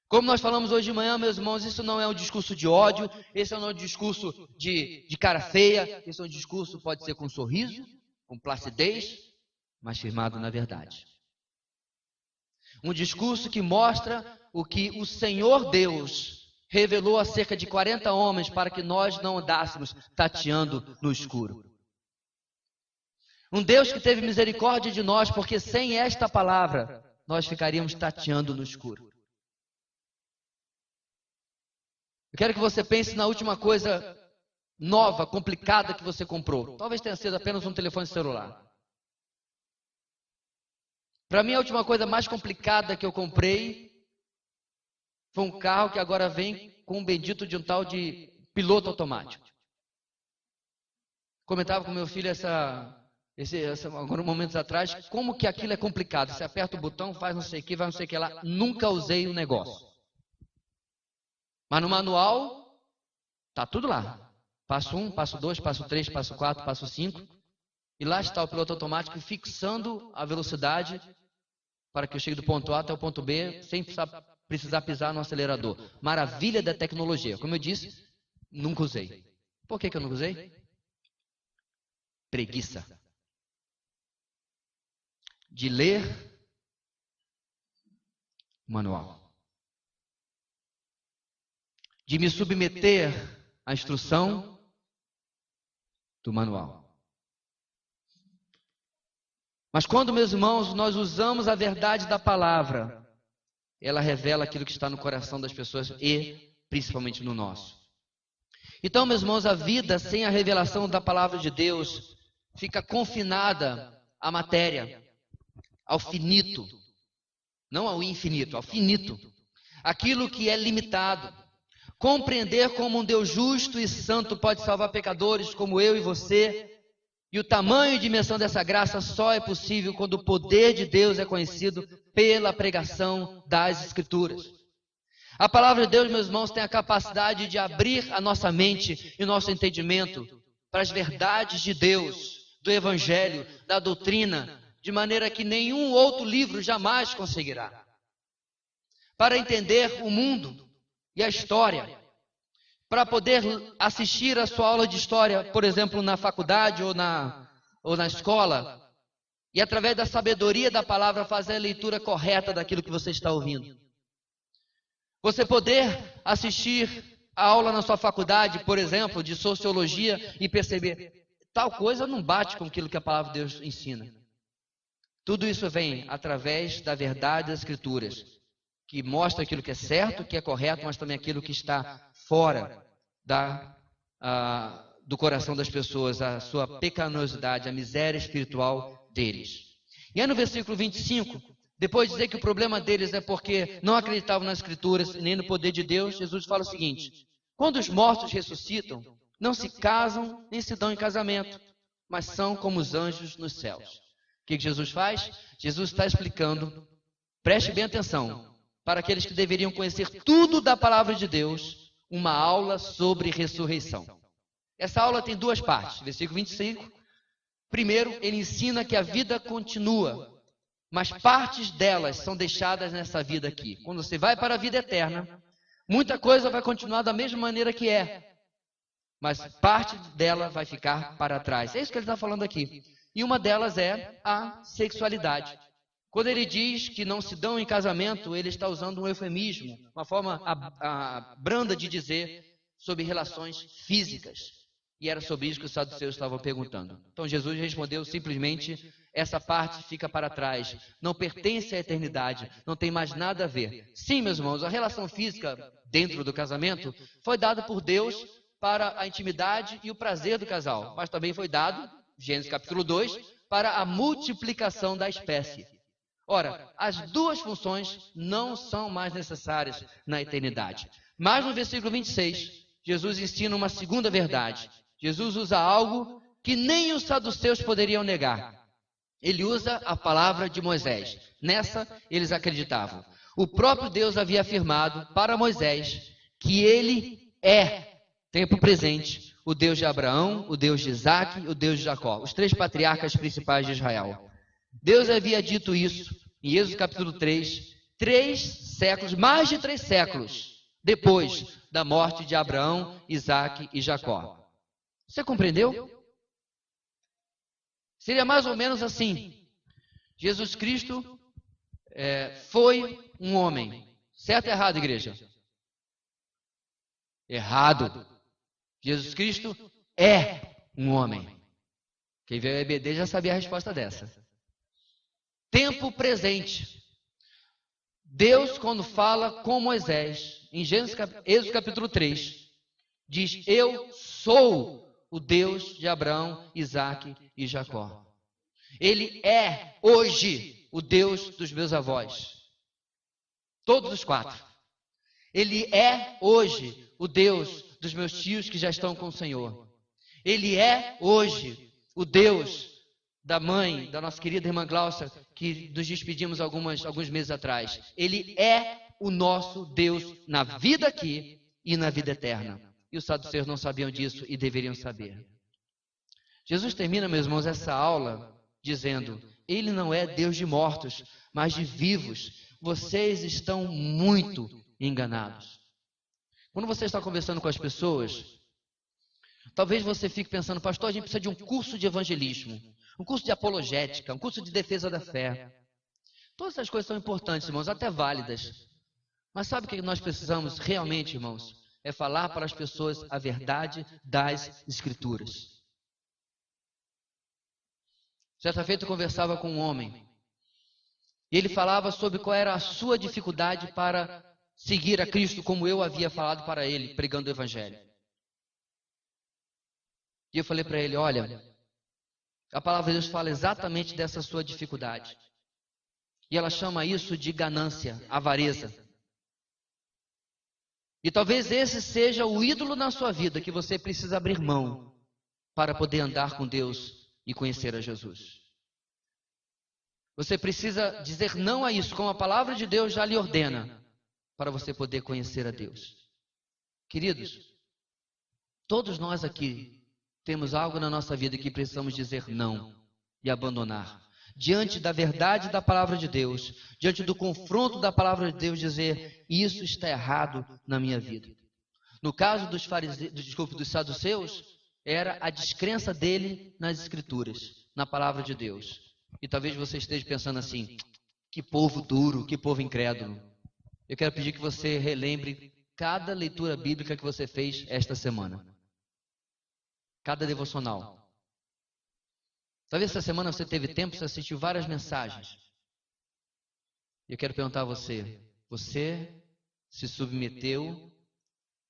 Como nós falamos hoje de manhã, meus irmãos, isso não é um discurso de ódio, esse não é um discurso de cara feia, esse é um discurso, pode ser com sorriso, com placidez, mas firmado na verdade. Um discurso que mostra o que o Senhor Deus revelou a cerca de 40 homens para que nós não andássemos tateando no escuro. Um Deus que teve misericórdia de nós, porque sem esta palavra nós ficaríamos tateando no escuro. Eu quero que você pense na última coisa nova, complicada que você comprou. Talvez tenha sido apenas um telefone celular. Para mim, a última coisa mais complicada que eu comprei foi um carro que agora vem com um bendito de um tal de piloto automático. Comentava com meu filho alguns momentos atrás, como que aquilo é complicado. Você aperta o botão, faz não sei o que, vai não sei o que lá. Nunca usei o negócio. Mas no manual, Está tudo lá. Passo 1, passo 2, passo 3, passo 4, passo 5. E lá está o piloto automático fixando a velocidade para que eu chegue do ponto A até o ponto B sem precisar pisar no acelerador. Maravilha da tecnologia. Como eu disse, nunca usei. Por que eu nunca usei? Preguiça. De ler o manual. De me submeter à instrução do manual. Mas quando, meus irmãos, nós usamos a verdade da palavra, ela revela aquilo que está no coração das pessoas e principalmente no nosso. Então, meus irmãos, a vida sem a revelação da palavra de Deus fica confinada à matéria, ao finito, não ao infinito, ao finito. Aquilo que é limitado. Compreender como um Deus justo e santo pode salvar pecadores como eu e você. E o tamanho e dimensão dessa graça só é possível quando o poder de Deus é conhecido pela pregação das Escrituras. A palavra de Deus, meus irmãos, tem a capacidade de abrir a nossa mente e o nosso entendimento para as verdades de Deus, do Evangelho, da doutrina, de maneira que nenhum outro livro jamais conseguirá. Para entender o mundo e a história, para poder assistir a sua aula de história, por exemplo, na faculdade ou na escola, e através da sabedoria da palavra fazer a leitura correta daquilo que você está ouvindo. Você poder assistir a aula na sua faculdade, por exemplo, de sociologia e perceber, tal coisa não bate com aquilo que a palavra de Deus ensina. Tudo isso vem através da verdade das Escrituras, que mostra aquilo que é certo, que é correto, mas também aquilo que está fora do coração das pessoas, a sua pecaminosidade, a miséria espiritual deles. E aí no versículo 25, depois de dizer que o problema deles é porque não acreditavam nas Escrituras nem no poder de Deus, Jesus fala o seguinte: quando os mortos ressuscitam, não se casam nem se dão em casamento, mas são como os anjos nos céus. O que Jesus faz? Jesus está explicando, preste bem atenção, para aqueles que deveriam conhecer tudo da palavra de Deus, uma aula sobre ressurreição. Essa aula tem duas partes. Versículo 25. Primeiro, ele ensina que a vida continua, mas partes delas são deixadas nessa vida aqui. Quando você vai para a vida eterna, muita coisa vai continuar da mesma maneira que é, mas parte dela vai ficar para trás. É isso que ele está falando aqui. E uma delas é a sexualidade. Quando ele diz que não se dão em casamento, ele está usando um eufemismo, uma forma branda de dizer sobre relações físicas. E era sobre isso que os saduceus estavam perguntando. Então Jesus respondeu simplesmente, essa parte fica para trás, não pertence à eternidade, não tem mais nada a ver. Sim, meus irmãos, a relação física dentro do casamento foi dada por Deus para a intimidade e o prazer do casal, mas também foi dado, Gênesis capítulo 2, para a multiplicação da espécie. Ora, as duas funções não são mais necessárias na eternidade. Mas no versículo 26, Jesus ensina uma segunda verdade. Jesus usa algo que nem os saduceus poderiam negar. Ele usa a palavra de Moisés. Nessa, eles acreditavam. O próprio Deus havia afirmado para Moisés que ele é, tempo presente, o Deus de Abraão, o Deus de Isaac e o Deus de Jacó, os três patriarcas principais de Israel. Deus havia dito isso em Êxodo capítulo 3, 3 séculos, mais de 3 séculos depois da morte de Abraão, Isaac e Jacó. Você compreendeu? Seria mais ou menos assim. Jesus Cristo foi um homem. Certo ou errado, igreja? Errado. Jesus Cristo é um homem. Quem veio ao EBD já sabia a resposta dessa. Tempo presente. Deus, quando fala com Moisés, em Êxodo capítulo 3, diz, eu sou o Deus de Abraão, Isaac e Jacó. Ele é hoje o Deus dos meus avós. Todos os 4. Ele é hoje o Deus dos meus tios que já estão com o Senhor. Ele é hoje o Deus da mãe, da nossa querida irmã Glaucia, que nos despedimos alguns meses atrás. Ele é o nosso Deus na vida aqui e na vida eterna. e os saduceus não sabiam disso e deveriam saber. Jesus termina, meus irmãos, essa aula dizendo: Ele não é Deus de mortos, mas de vivos. Vocês estão muito enganados. Quando você está conversando com as pessoas, talvez você fique pensando: pastor, a gente precisa de um curso de evangelismo, um curso de apologética, um curso de defesa da fé. Todas essas coisas são importantes, irmãos, até válidas. Mas sabe o que nós precisamos realmente, irmãos? É falar para as pessoas a verdade das Escrituras. Certa feita eu conversava com um homem, e ele falava sobre qual era a sua dificuldade para seguir a Cristo, como eu havia falado para ele, pregando o Evangelho. E eu falei para ele: olha, a palavra de Deus fala exatamente dessa sua dificuldade. E ela chama isso de ganância, avareza. E talvez esse seja o ídolo na sua vida que você precisa abrir mão para poder andar com Deus e conhecer a Jesus. Você precisa dizer não a isso, como a palavra de Deus já lhe ordena, para você poder conhecer a Deus. Queridos, todos nós aqui temos algo na nossa vida que precisamos dizer não e abandonar. Diante da verdade da palavra de Deus, diante do confronto da palavra de Deus, dizer: isso está errado na minha vida. No caso dos dos saduceus, era a descrença dele nas Escrituras, na palavra de Deus. E talvez você esteja pensando assim: que povo duro, que povo incrédulo. Eu quero pedir que você relembre cada leitura bíblica que você fez esta semana. Cada devocional. Talvez essa semana você teve tempo, você assistiu várias mensagens. Eu quero perguntar a você: você se submeteu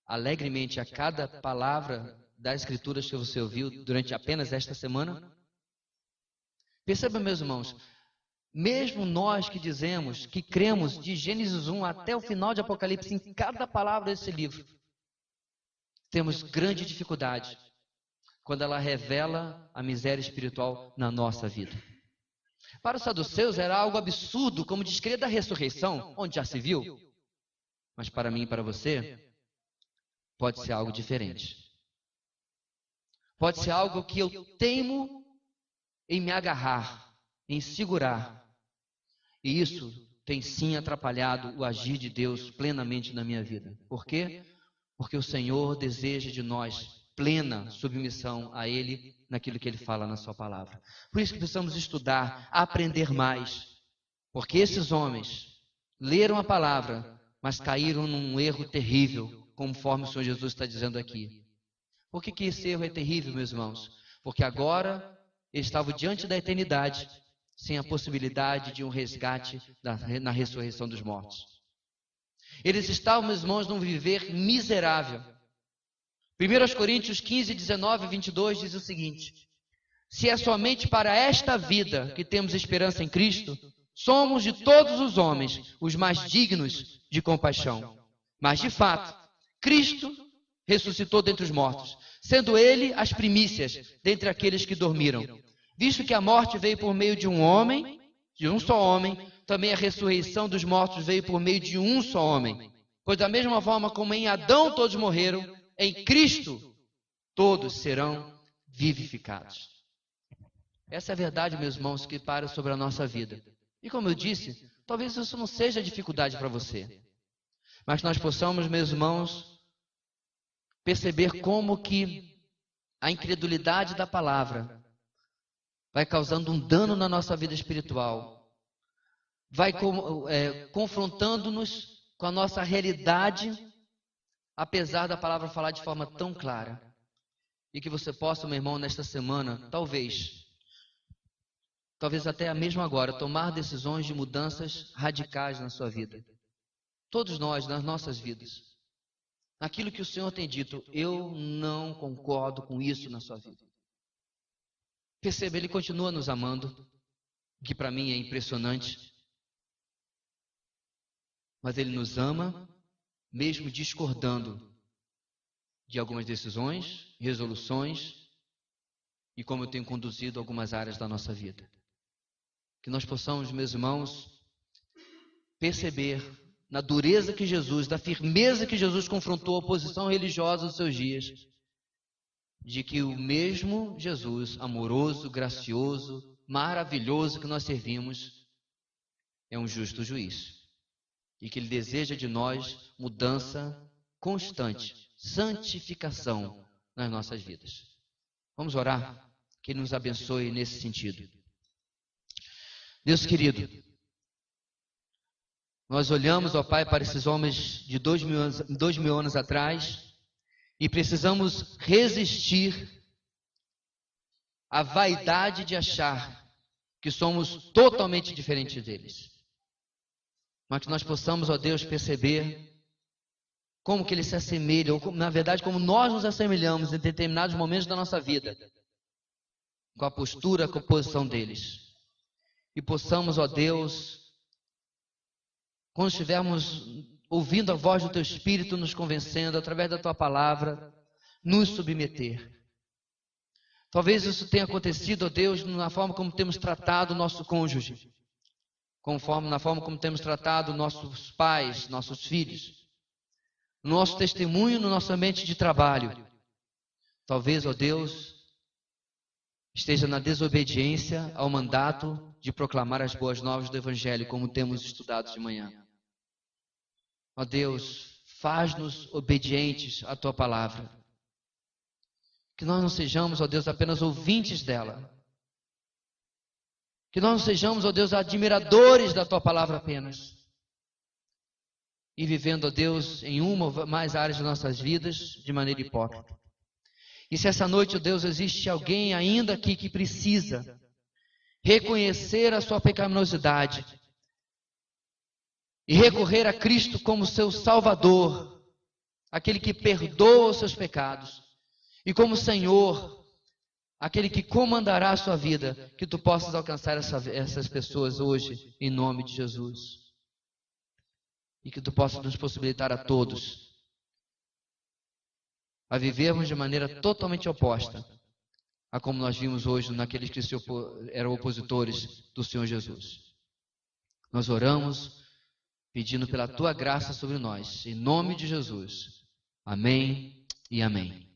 alegremente a cada palavra das Escrituras que você ouviu durante apenas esta semana? Perceba, meus irmãos, mesmo nós que dizemos que cremos de Gênesis 1 até o final de Apocalipse em cada palavra desse livro, temos grande dificuldade quando ela revela a miséria espiritual na nossa vida. Para os saduceus era algo absurdo, como descrer da ressurreição, onde já se viu. Mas para mim e para você, pode ser algo diferente. Pode ser algo que eu teimo em me agarrar, em segurar. E isso tem sim atrapalhado o agir de Deus plenamente na minha vida. Por quê? Porque o Senhor deseja de nós plena submissão a Ele naquilo que Ele fala na sua palavra. Por isso que precisamos estudar, aprender mais. Porque esses homens leram a palavra, mas caíram num erro terrível, conforme o Senhor Jesus está dizendo aqui. Por que esse erro é terrível, meus irmãos? Porque agora eles estavam diante da eternidade, sem a possibilidade de um resgate na ressurreição dos mortos. Eles estavam, meus irmãos, num viver miserável. 1 Coríntios 15, 19 e 22 diz o seguinte: se é somente para esta vida que temos esperança em Cristo, somos de todos os homens os mais dignos de compaixão. Mas, de fato, Cristo ressuscitou dentre os mortos, sendo Ele as primícias dentre aqueles que dormiram. Visto que a morte veio por meio de um homem, de um só homem, também a ressurreição dos mortos veio por meio de um só homem. Pois da mesma forma como em Adão todos morreram, em Cristo todos serão vivificados. Essa é a verdade, meus irmãos, que para sobre a nossa vida. E como eu disse, talvez isso não seja dificuldade para você. Mas nós possamos, meus irmãos, perceber como que a incredulidade da palavra vai causando um dano na nossa vida espiritual. Vai confrontando-nos com a nossa realidade, apesar da palavra falar de forma tão clara. E que você possa, meu irmão, nesta semana, talvez até mesmo agora, tomar decisões de mudanças radicais na sua vida. Todos nós, nas nossas vidas. Naquilo que o Senhor tem dito: eu não concordo com isso na sua vida. Perceba, Ele continua nos amando, o que para mim é impressionante. Mas Ele nos ama, mesmo discordando de algumas decisões, resoluções e como eu tenho conduzido algumas áreas da nossa vida. Que nós possamos, meus irmãos, perceber na dureza que Jesus, da firmeza que Jesus confrontou a oposição religiosa dos seus dias, de que o mesmo Jesus, amoroso, gracioso, maravilhoso que nós servimos, é um justo juiz. E que Ele deseja de nós mudança constante, santificação nas nossas vidas. Vamos orar? Que Ele nos abençoe nesse sentido. Deus querido, nós olhamos, ó Pai, para esses homens de 2000 anos atrás e precisamos resistir à vaidade de achar que somos totalmente diferentes deles. Mas que nós possamos, ó Deus, perceber como que eles se assemelham, ou na verdade como nós nos assemelhamos em determinados momentos da nossa vida, com a postura, com a posição deles. E possamos, ó Deus, quando estivermos ouvindo a voz do Teu Espírito nos convencendo, através da Tua Palavra, nos submeter. Talvez isso tenha acontecido, ó Deus, na forma como temos tratado o nosso cônjuge, na forma como temos tratado nossos pais, nossos filhos, no nosso testemunho, no nosso ambiente de trabalho. Talvez, ó Deus, esteja na desobediência ao mandato de proclamar as boas novas do Evangelho, como temos estudado de manhã. Ó Deus, faz-nos obedientes à Tua Palavra. Que nós não sejamos, ó Deus, apenas ouvintes dela. Que nós não sejamos, ó Deus, admiradores da Tua Palavra apenas. E vivendo, ó Deus, em uma ou mais áreas das nossas vidas de maneira hipócrita. E se essa noite, ó Deus, existe alguém ainda aqui que precisa reconhecer a sua pecaminosidade e recorrer a Cristo como seu Salvador, aquele que perdoa os seus pecados, e como Senhor, aquele que comandará a sua vida, que Tu possas alcançar essas pessoas hoje, em nome de Jesus. E que Tu possas nos possibilitar a todos a vivermos de maneira totalmente oposta a como nós vimos hoje naqueles que eram opositores do Senhor Jesus. Nós oramos pedindo pela Tua graça sobre nós, em nome de Jesus. Amém e amém.